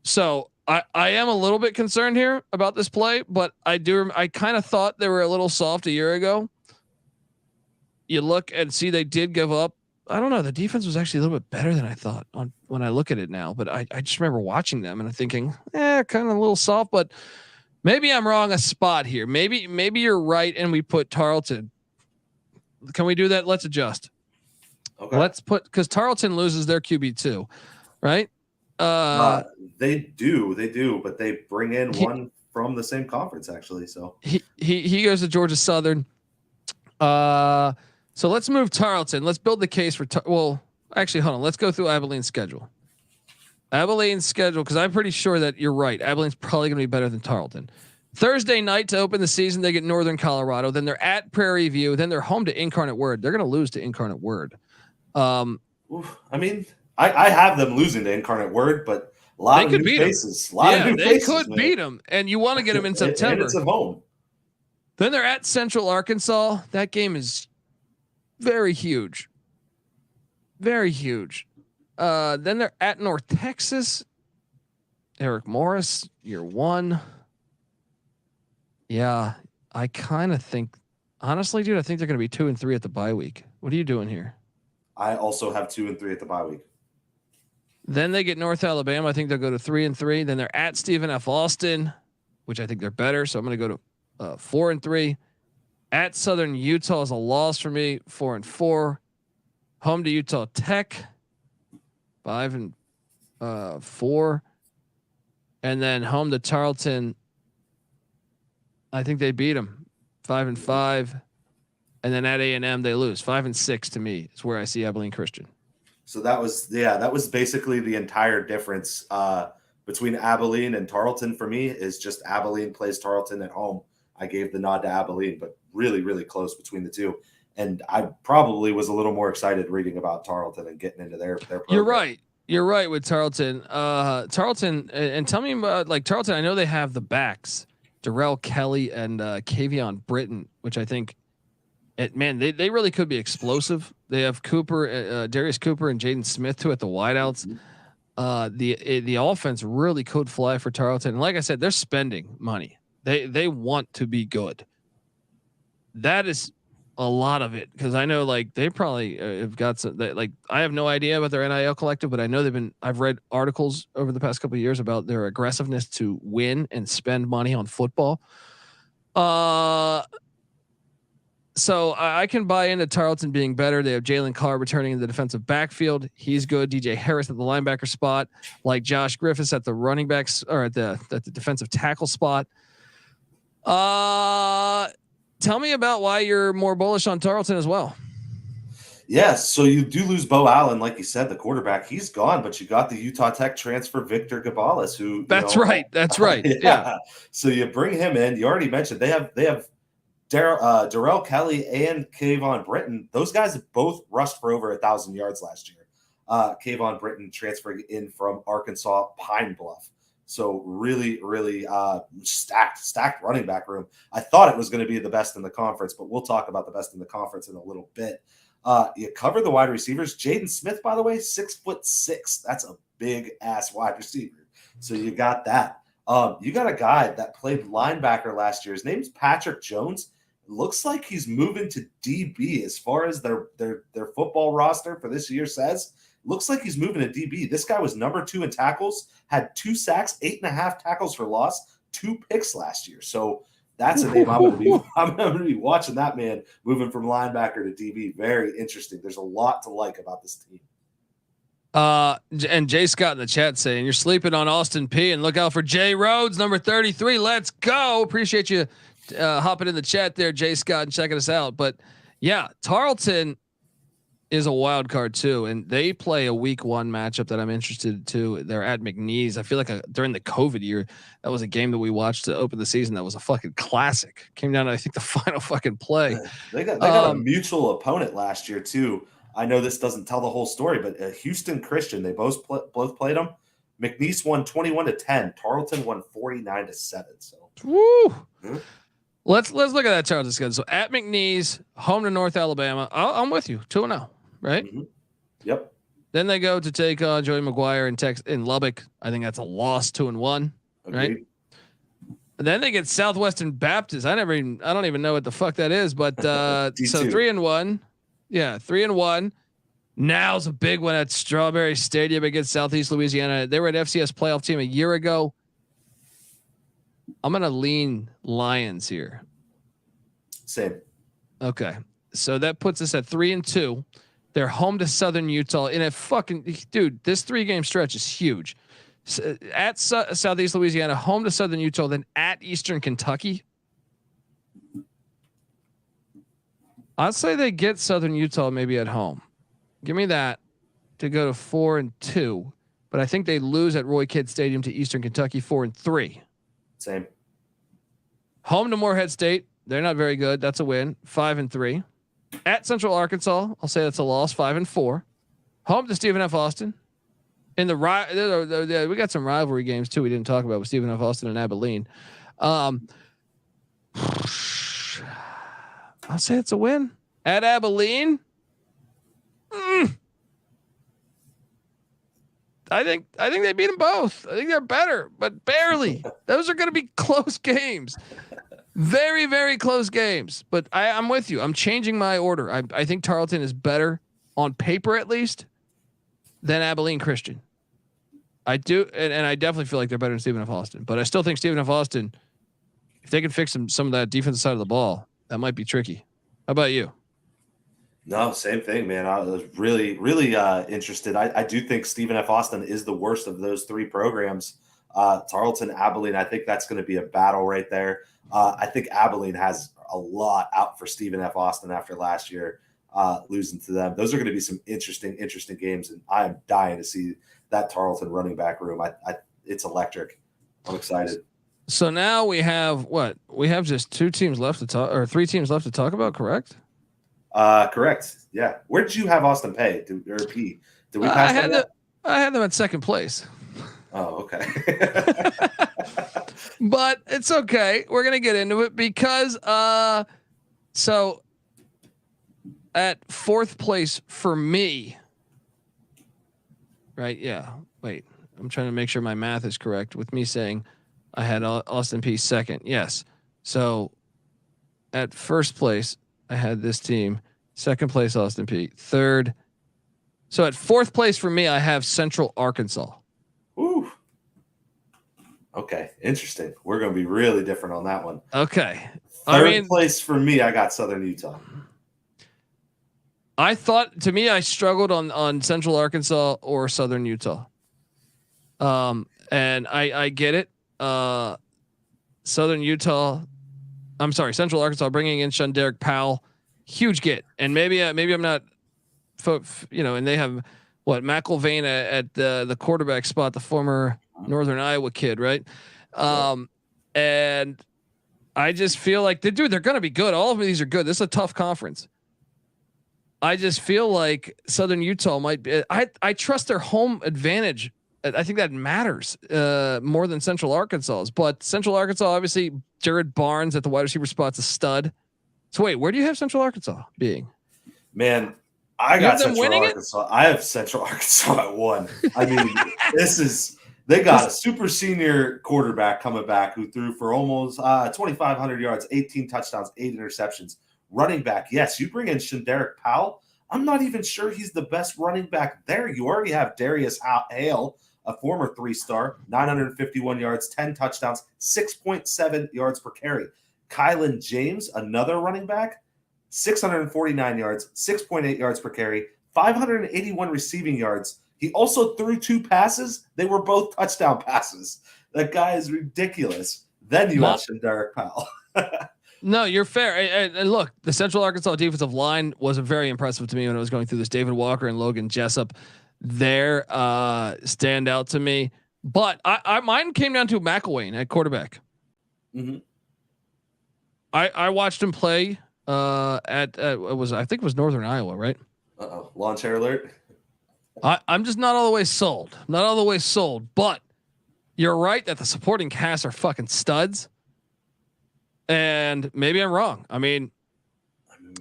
So I am a little bit concerned here about this play, but I kind of thought they were a little soft a year ago. You look and see they did give up. I don't know. The defense was actually a little bit better than I thought when I look at it now, but I just remember watching them and I'm thinking, kind of a little soft, but maybe I'm wrong a spot here. Maybe you're right. And we put Tarleton. Can we do that? Let's adjust. Okay. Let's put, cause Tarleton loses their QB too, right? They do, but they bring in one from the same conference actually. So he goes to Georgia Southern. So let's move Tarleton. Let's build the case for actually, hold on. Let's go through Abilene's schedule. Because I'm pretty sure that you're right. Abilene's probably going to be better than Tarleton. Thursday night to open the season, they get Northern Colorado. Then they're at Prairie View. Then they're home to Incarnate Word. They're going to lose to Incarnate Word. I mean, I have them losing to Incarnate Word, but a lot of new faces. They could beat them, and you want to get them in September. And it's at home. Then they're at Central Arkansas. That game is very huge. Very huge. Then they're at North Texas. Eric Morris, year 1. Yeah. I kind of think, honestly, dude, I think they're going to be 2-3 at the bye week. What are you doing here? I also have 2-3 at the bye week. Then they get North Alabama. I think they'll go to 3-3. Then they're at Stephen F. Austin, which I think they're better. So I'm going to go to 4-3. At Southern Utah is a loss for me. 4-4. Home to Utah Tech. 5-4. And then home to Tarleton. I think they beat them 5-5. And then at A&M they lose 5-6. To me is where I see Abilene Christian. So that was basically the entire difference between Abilene and Tarleton for me. Is just Abilene plays Tarleton at home. I gave the nod to Abilene, but really, really close between the two. And I probably was a little more excited reading about Tarleton and getting into their program. You're right with Tarleton. Tarleton, and tell me about like Tarleton. I know they have the backs, Derrel Kelley and Kayvon Britten, which I think, they really could be explosive. They have Cooper, Darius Cooper, and Jaden Smith too at the wideouts. The offense really could fly for Tarleton. And like I said, they're spending money. They want to be good. That is a lot of it, because I know like they probably have got some. Like I have no idea about their NIL collective, but I know I've read articles over the past couple of years about their aggressiveness to win and spend money on football. So I can buy into Tarleton being better. They have Jalen Carr returning in the defensive backfield. He's good. DJ Harris at the linebacker spot, like Josh Griffiths at the running backs or at the defensive tackle spot. Tell me about why you're more bullish on Tarleton as well. Yes, so you do lose Bo Allen, like you said, the quarterback. He's gone, but you got the Utah Tech transfer Victor Gabales, who That's right. Yeah. So you bring him in. You already mentioned they have Derrel Kelley and Kayvon Britten. Those guys have both rushed for over 1,000 yards last year. Kayvon Britten transferring in from Arkansas Pine Bluff. So really, really stacked running back room. I thought it was going to be the best in the conference, but we'll talk about the best in the conference in a little bit. You cover the wide receivers. Jaden Smith, by the way, 6'6". That's a big ass wide receiver. So you got that. You got a guy that played linebacker last year. His name's Patrick Jones. It looks like he's moving to DB as far as their football roster for this year says. Looks like he's moving to DB. This guy was number 2 in tackles, had 2 sacks, 8.5 tackles for loss, 2 picks last year. So that's a name I'm going to be watching that man moving from linebacker to DB. Very interesting. There's a lot to like about this team. And Jay Scott in the chat saying you're sleeping on Austin Peay and look out for Jay Rhodes, number 33. Let's go. Appreciate you hopping in the chat there, Jay Scott, and checking us out. But yeah, Tarleton is a wild card too, and they play a week 1 matchup that I'm interested to. They're at McNeese. I feel like during the COVID year, that was a game that we watched to open the season. That was a fucking classic. Came down to, I think, the final fucking play. They got a mutual opponent last year too. I know this doesn't tell the whole story, but Houston Christian, they both played them. McNeese won 21-10. Tarleton won 49-7. So, woo. Mm-hmm. Let's look at that Tarleton schedule. So at McNeese, home to North Alabama. I'm with you. 2-0. Right. Mm-hmm. Yep. Then they go to take on Joey McGuire in Lubbock. I think that's a loss, 2-1. Right. And then they get Southwestern Baptist. I don't even know what the fuck that is, but so 3-1. Yeah, 3-1. Now's a big one at Strawberry Stadium against Southeast Louisiana. They were an FCS playoff team a year ago. I'm gonna lean Lions here. Same. Okay, so that puts us at 3-2. They're home to Southern Utah in a fucking dude. This 3-game stretch is huge. At Southeast Louisiana, home to Southern Utah, then at Eastern Kentucky. I'd say they get Southern Utah maybe at home. Give me that to go to 4-2, but I think they lose at Roy Kidd Stadium to Eastern Kentucky 4-3. Same. Home to Morehead State. They're not very good. That's a win. 5-3. At Central Arkansas, I'll say that's a loss. 5-4. Home to Stephen F. Austin. In the we got some rivalry games too. We didn't talk about with Stephen F. Austin and Abilene. I'll say it's a win at Abilene. I think they beat them both. I think they're better, but barely. Those are going to be close games. Very, very close games, but I'm with you. I'm changing my order. I think Tarleton is better on paper, at least, than Abilene Christian. I do, and I definitely feel like they're better than Stephen F. Austin. But I still think Stephen F. Austin, if they can fix some of that defensive side of the ball, that might be tricky. How about you? No, same thing, man. I was really, really interested. I do think Stephen F. Austin is the worst of those three programs. Tarleton, Abilene, I think that's going to be a battle right there. I think Abilene has a lot out for Stephen F. Austin after last year losing to them. Those are going to be some interesting games, and I am dying to see that Tarleton running back room. It's electric. I'm excited. So now we have what? We have just three teams left to talk about, correct? Correct. Yeah. Where did you have Austin Peay or Peay? Did we pass I had them at second place. Oh, okay. But it's okay. We're gonna get into it because so at fourth place for me. Right? Yeah. Wait. I'm trying to make sure my math is correct with me saying I had Austin Peay second. Yes. So at first place, I had this team. Second place, Austin Peay. Third. So at fourth place for me, I have Central Arkansas. Ooh. Okay. Interesting. We're going to be really different on that one. Okay. Third place for me, I got Southern Utah. I thought, to me, I struggled on Central Arkansas or Southern Utah. And I get it. Southern Utah, I'm sorry, Central Arkansas bringing in ShunDerrick Powell, huge get. And maybe I'm not, and they have what McElwain at the quarterback spot, the former Northern Iowa kid, right? And I just feel like they're going to be good. All of these are good. This is a tough conference. I just feel like Southern Utah might be. I trust their home advantage. I think that matters more than Central Arkansas's. But Central Arkansas, obviously, Jared Barnes at the wide receiver spot's a stud. So wait, where do you have Central Arkansas being? Man, I got Central Arkansas. I have Central Arkansas at 1. I mean, they got a super senior quarterback coming back who threw for almost 2,500 yards, 18 touchdowns, 8 interceptions. Running back, yes, you bring in ShunDerrick Powell. I'm not even sure he's the best running back there. You already have Darius Hale, a former 3-star, 951 yards, 10 touchdowns, 6.7 yards per carry. Kylan James, another running back, 649 yards, 6.8 yards per carry, 581 receiving yards. He also threw 2 passes. They were both touchdown passes. That guy is ridiculous. Then you have ShunDerrick Powell. No, you're fair. And look, the Central Arkansas defensive line was very impressive to me when I was going through this. David Walker and Logan Jessup there stand out to me. But mine came down to McElwain at quarterback. Mm-hmm. I watched him play I think it was Northern Iowa, right? Uh-oh. Lawn chair alert. I'm just not all the way sold. Not all the way sold. But you're right that the supporting cast are fucking studs. And maybe I'm wrong. I mean,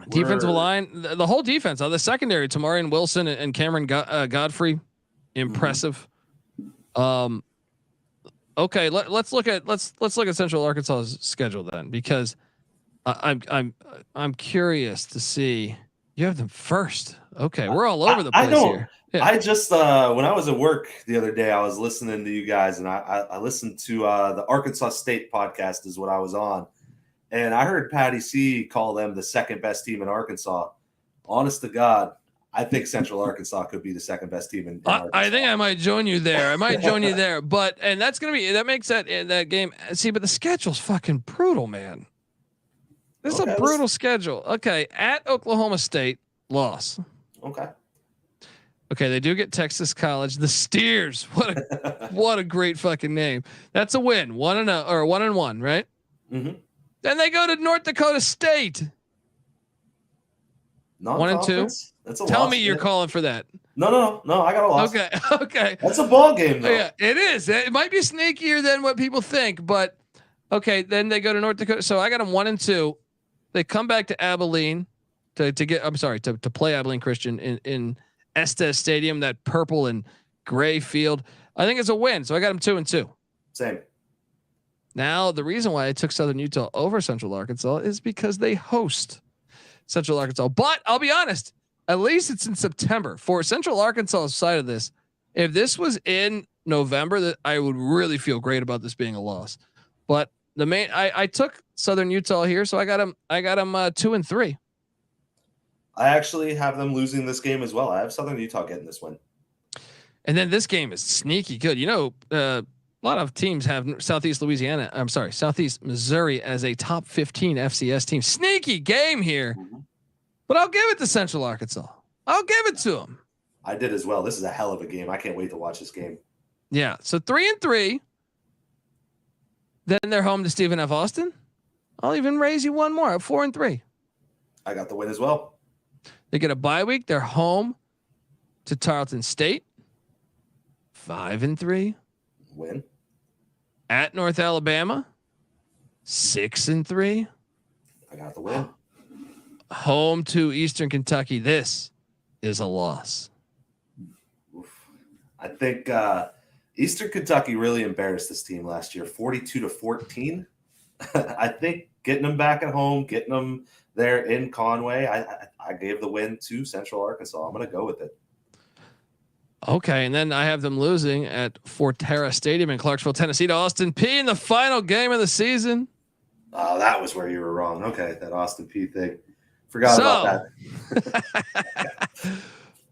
defensive line, the whole defense, the secondary, Tamarian Wilson and Cameron Godfrey, impressive. Okay, let's look at Central Arkansas's schedule then, because I'm curious to see. You have them first. Okay, we're all over the place here. Yeah. I just when I was at work the other day, I was listening to you guys, and I listened to the Arkansas State podcast is what I was on. And I heard Patty C call them the second best team in Arkansas. Honest to God, I think Central Arkansas could be the second best team in Arkansas. I think I might join you there. But that's gonna be that makes that game. See, but the schedule's fucking brutal, man. This is a brutal schedule. Okay, at Oklahoma State, loss. Okay. Okay, they do get Texas College, the Steers. What a great fucking name. That's a win. 1-0 or 1-1, right? Mm-hmm. Then they go to North Dakota State. 1-2. That's a Tell loss, me you're calling for that. No. I got a loss. Okay. That's a ball game, though. Yeah, it is. It might be sneakier than what people think, but okay. Then they go to North Dakota. So I got them 1-2. They come back to Abilene to play Abilene Christian in Estes Stadium, that purple and gray field. I think it's a win. So I got them 2-2. Same. Now, the reason why I took Southern Utah over Central Arkansas is because they host Central Arkansas. But I'll be honest, at least it's in September. For Central Arkansas side of this, if this was in November, that I would really feel great about this being a loss. But I took Southern Utah here, so I got them 2-3. I actually have them losing this game as well. I have Southern Utah getting this win. And then this game is sneaky good. A lot of teams have Southeast Missouri as a top 15 FCS team. Sneaky game here, but I'll give it to Central Arkansas. I'll give it to them. I did as well. This is a hell of a game. I can't wait to watch this game. Yeah. So 3-3. Then they're home to Stephen F. Austin. I'll even raise you one more at 4-3. I got the win as well. They get a bye week. They're home to Tarleton State. 5-3. Win. At North Alabama. 6-3. I got the win. Home to Eastern Kentucky. This is a loss. I think Eastern Kentucky really embarrassed this team last year, 42-14. I think getting them back at home, getting them there in Conway, I gave the win to Central Arkansas. I'm going to go with it. Okay, and then I have them losing at Forterra Stadium in Clarksville, Tennessee to Austin Peay in the final game of the season. Oh, that was where you were wrong. Okay, that Austin Peay thing. Forgot about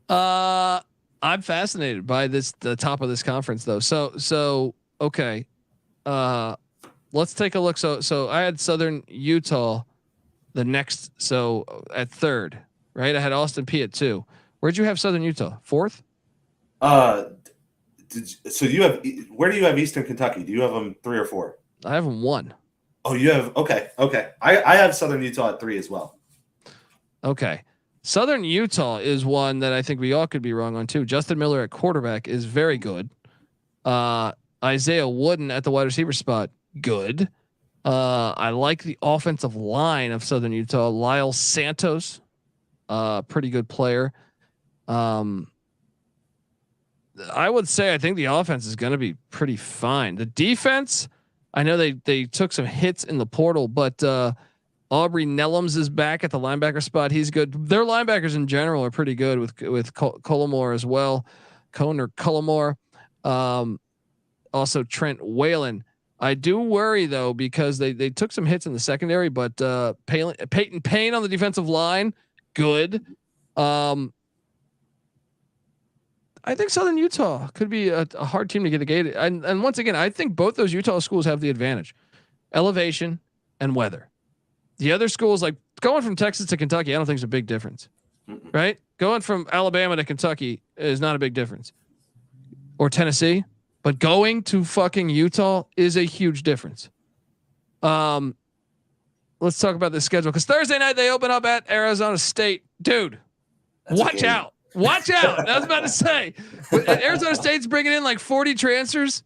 that. I'm fascinated by the top of this conference though. So okay. Let's take a look. So I had Southern Utah the next, so at 3rd, right? I had Austin Peay at 2. Where'd you have Southern Utah? 4th? So you have, where do you have Eastern Kentucky? Do you have them 3 or 4? I have them 1. Oh, you have, okay. I have Southern Utah at 3 as well. Okay. Southern Utah is one that I think we all could be wrong on too. Justin Miller at quarterback is very good. Isaiah Whitten at the wide receiver spot, good. I like the offensive line of Southern Utah. Lyle Santos, pretty good player. I would say I think the offense is going to be pretty fine. The defense, I know they took some hits in the portal, but Aubrey Nellems is back at the linebacker spot. He's good. Their linebackers in general are pretty good with Cullimore as well. Kohner Cullimore, also Trent Whalen. I do worry though because they took some hits in the secondary, but Peyton Payne on the defensive line, good. I think Southern Utah could be a hard team to get a gate. And once again, I think both those Utah schools have the advantage: elevation and weather. The other schools, like going from Texas to Kentucky, I don't think is a big difference, right? Going from Alabama to Kentucky is not a big difference, or Tennessee, but going to fucking Utah is a huge difference. Let's talk about the schedule because Thursday night they open up at Arizona State, dude. Watch out. Watch out. I was about to say, Arizona State's bringing in like 40 transfers.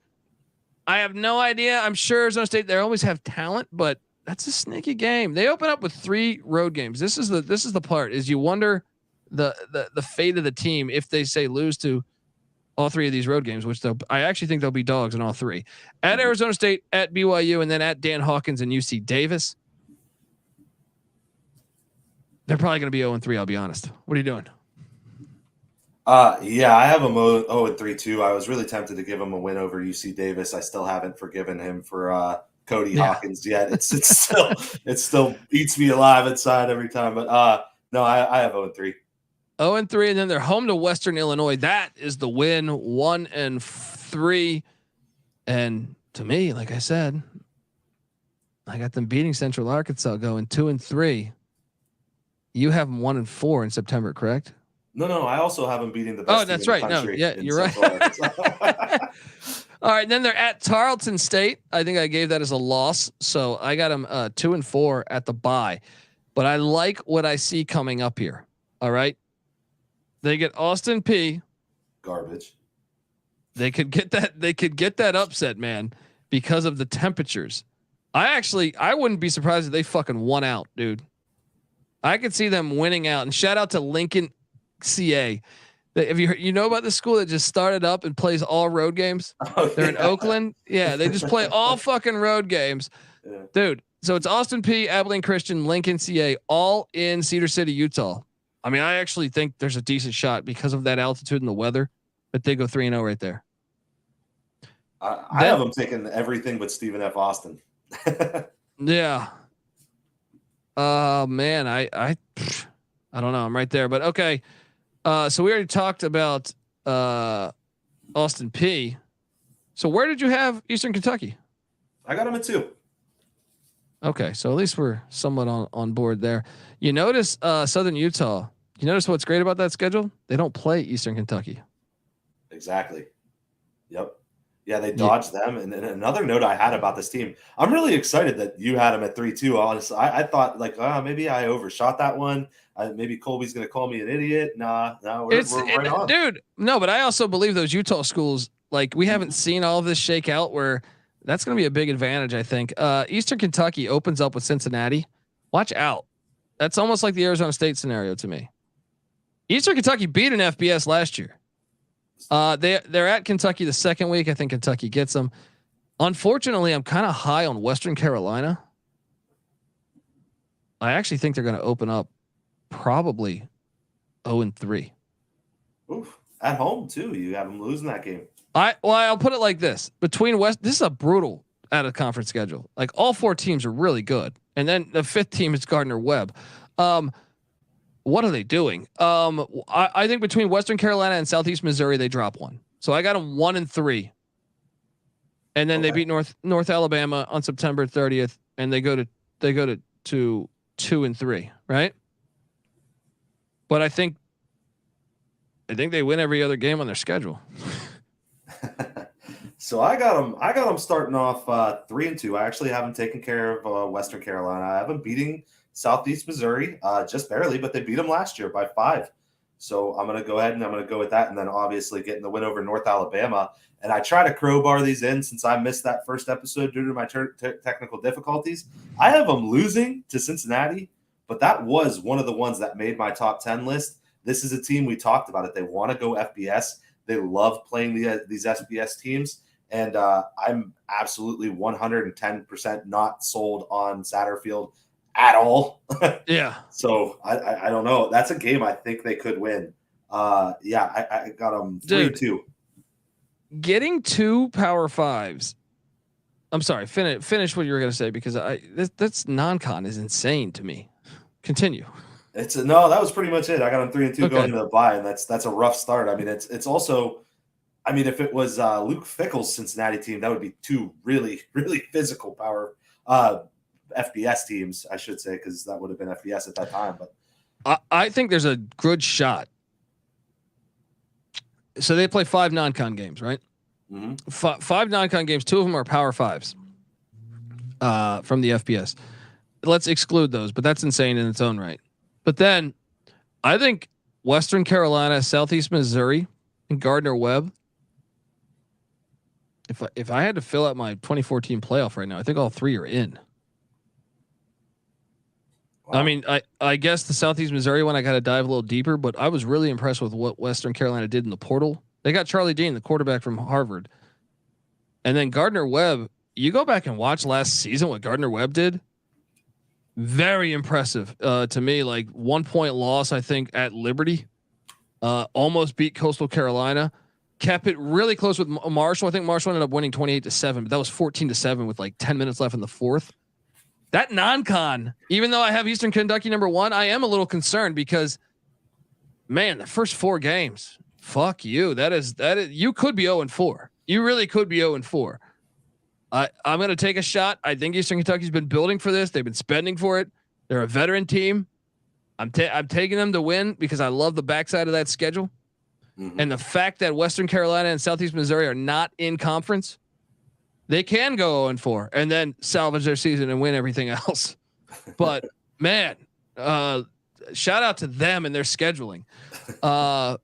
I have no idea. I'm sure Arizona State, they always have talent, but that's a sneaky game. They open up with 3 road games. This is the part is you wonder the fate of the team if they say lose to all 3 of these road games, which I actually think they'll be dogs in all 3. At Arizona State, at BYU, and then at Dan Hawkins and UC Davis. They're probably going to be 0-3. I'll be honest. What are you doing? Yeah, I have them 0-3 too. I was really tempted to give him a win over UC Davis. I still haven't forgiven him for Cody Hawkins yet. It still eats me alive inside every time. But no, I have 0-3. 0-3, and then they're home to Western Illinois. That is the win, 1-3. And to me, like I said, I got them beating Central Arkansas, going 2-3. You have them 1-4 in September, correct? No, I also have them beating the best. Oh, that's right. No, yeah, you're right. All right, then they're at Tarleton State. I think I gave that as a loss, so I got them 2-4 at the bye. But I like what I see coming up here. All right, they get Austin Peay. Garbage. They could get that. They could get that upset, man, because of the temperatures. I wouldn't be surprised if they fucking won out, dude. I could see them winning out. And shout out to Lincoln, CA. Have you know about the school that just started up and plays all road games? They're in Oakland. Yeah, they just play all fucking road games, dude. So it's Austin Peay, Abilene Christian, Lincoln CA, all in Cedar City, Utah. I mean, I actually think there's a decent shot because of that altitude and the weather, but they go 3-0 right there. I have them taking everything but Stephen F. Austin. Yeah. Man, I don't know. I'm right there, but okay. So we already talked about Austin Peay. So where did you have Eastern Kentucky? I got them at 2. Okay, so at least we're somewhat on board there. You notice Southern Utah. You notice what's great about that schedule? They don't play Eastern Kentucky. Exactly. Yep. Yeah, they dodged them. And another note I had about this team, I'm really excited that you had them at 3-2. Honestly, I thought like, maybe I overshot that one. Maybe Colby's going to call me an idiot. Nah, we're right on. Dude. No, but I also believe those Utah schools, like we haven't seen all of this shake out where that's going to be a big advantage. I think Eastern Kentucky opens up with Cincinnati. Watch out. That's almost like the Arizona State scenario to me. Eastern Kentucky beat an FBS last year. They're at Kentucky the second week. I think Kentucky gets them. Unfortunately, I'm kind of high on Western Carolina. I actually think they're going to open up probably 0-3. Oof. At home too. You have them losing that game. I'll put it like this: between this is a brutal out of conference schedule. Like all 4 teams are really good, and then the 5th team is Gardner Webb. What are they doing? I think between Western Carolina and Southeast Missouri, they drop 1. So I got them 1-3, and then they beat North Alabama on September 30th, and they go to 2-3, right? But I think they win every other game on their schedule. So I got them starting off 3-2. I actually haven't taken care of Western Carolina. I have them beating Southeast Missouri just barely, but they beat them last year by 5. So I'm going to go ahead and I'm going to go with that. And then obviously getting the win over North Alabama. And I try to crowbar these in since I missed that first episode due to my technical difficulties. I have them losing to Cincinnati, but that was one of the ones that made my top 10 list. This is a team, we talked about it. They want to go FBS. They love playing these FBS teams. And I'm absolutely 110% not sold on Satterfield at all. Yeah. So I don't know. That's a game I think they could win. I got them 3-2. Getting 2 Power 5s. I'm sorry. Finish what you were going to say because that's non-con is insane to me. Continue. That was pretty much it. I got them 3-2 going to the bye, and that's a rough start. I mean, it's also, I mean, if it was Luke Fickell's Cincinnati team, that would be 2 really, really physical power FBS teams, I should say, because that would have been FBS at that time. But I think there's a good shot. So they play 5 non-con games, right? Mm-hmm. 5 non-con games. 2 of them are Power 5s from the FBS. Let's exclude those, but that's insane in its own right. But then I think Western Carolina, Southeast Missouri, and Gardner Webb. If I had to fill out my 2014 playoff right now, I think all 3 are in. Wow. I mean, I guess the Southeast Missouri one, I got to dive a little deeper, but I was really impressed with what Western Carolina did in the portal. They got Charlie Dean, the quarterback from Harvard. And then Gardner Webb, you go back and watch last season, what Gardner Webb did. Very impressive to me. Like 1-point loss, I think, at Liberty. Almost beat Coastal Carolina. Kept it really close with Marshall. I think Marshall ended up winning 28-7, but that was 14-7 with like 10 minutes left in the 4th. That non-con, even though I have Eastern Kentucky number 1, I am a little concerned because, man, the first 4 games, fuck you. That is you could be 0-4. You really could be 0-4. I'm going to take a shot. I think Eastern Kentucky's been building for this. They've been spending for it. They're a veteran team. I'm taking them to win because I love the backside of that schedule. Mm-hmm. And the fact that Western Carolina and Southeast Missouri are not in conference, they can go 0-4 and then salvage their season and win everything else. But man, shout out to them and their scheduling. I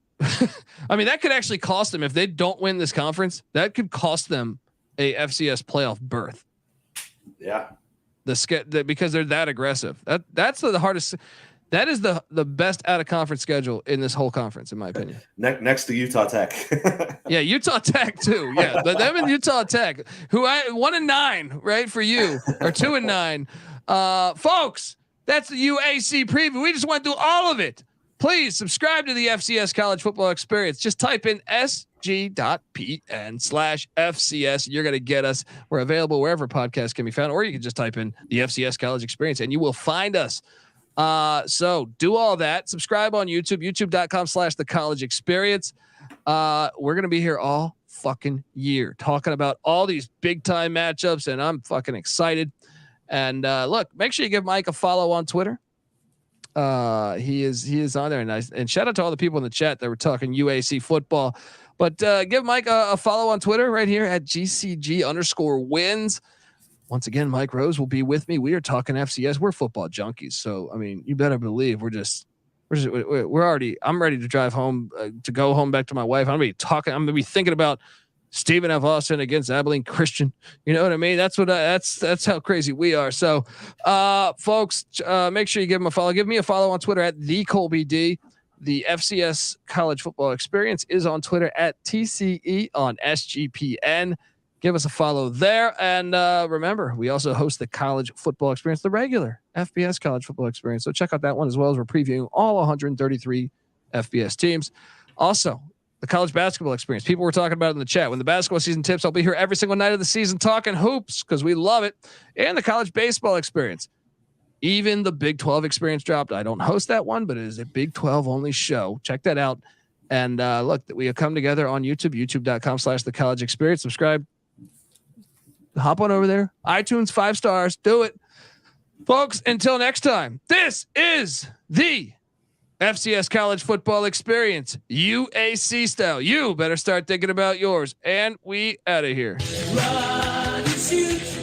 mean, that could actually cost them if they don't win this conference. That could cost them a FCS playoff berth. Yeah. Because they're that aggressive. That's the hardest. That is the best out of conference schedule in this whole conference, in my opinion. Next to Utah Tech. Yeah, Utah Tech too. Yeah, but them and Utah Tech, who 1-9, right, for you, or 2-9, folks. That's the UAC preview. We just want to do all of it. Please subscribe to the FCS College Football Experience. Just type in sg.pn/FCS. You're going to get us. We're available wherever podcasts can be found, or you can just type in the FCS College Experience and you will find us. So do all that. Subscribe on YouTube, youtube.com/the college experience. We're going to be here all fucking year talking about all these big time matchups, and I'm fucking excited. And look, make sure you give Mike a follow on Twitter. He is on there, and shout out to all the people in the chat that were talking UAC football. But give Mike a follow on Twitter right here at GCG_wins. Once again, Mike Rose will be with me. We are talking FCS. We're football junkies, so I mean, you better believe we're already. I'm ready to drive home to go home back to my wife. I'm gonna be talking. I'm gonna be thinking about Stephen F. Austin against Abilene Christian. You know what I mean? That's how crazy we are. So, folks, make sure you give him a follow. Give me a follow on Twitter at the Colby D. The FCS College Football Experience is on Twitter at TCE on SGPN. Give us a follow there. And remember, we also host the College Football Experience, the regular FBS College Football Experience. So check out that one as well, as we're previewing all 133 FBS teams. Also, the College Basketball Experience. People were talking about it in the chat. When the basketball season tips, I'll be here every single night of the season talking hoops because we love it. And the College Baseball Experience. Even the Big 12 Experience dropped. I don't host that one, but it is a Big 12 only show. Check that out. And look, we have come together on YouTube, youtube.com/the college experience. Subscribe. Hop on over there. iTunes 5 stars. Do it. Folks, until next time, this is the FCS College Football Experience, UAC style. You better start thinking about yours. And we out of here. Run and shoot.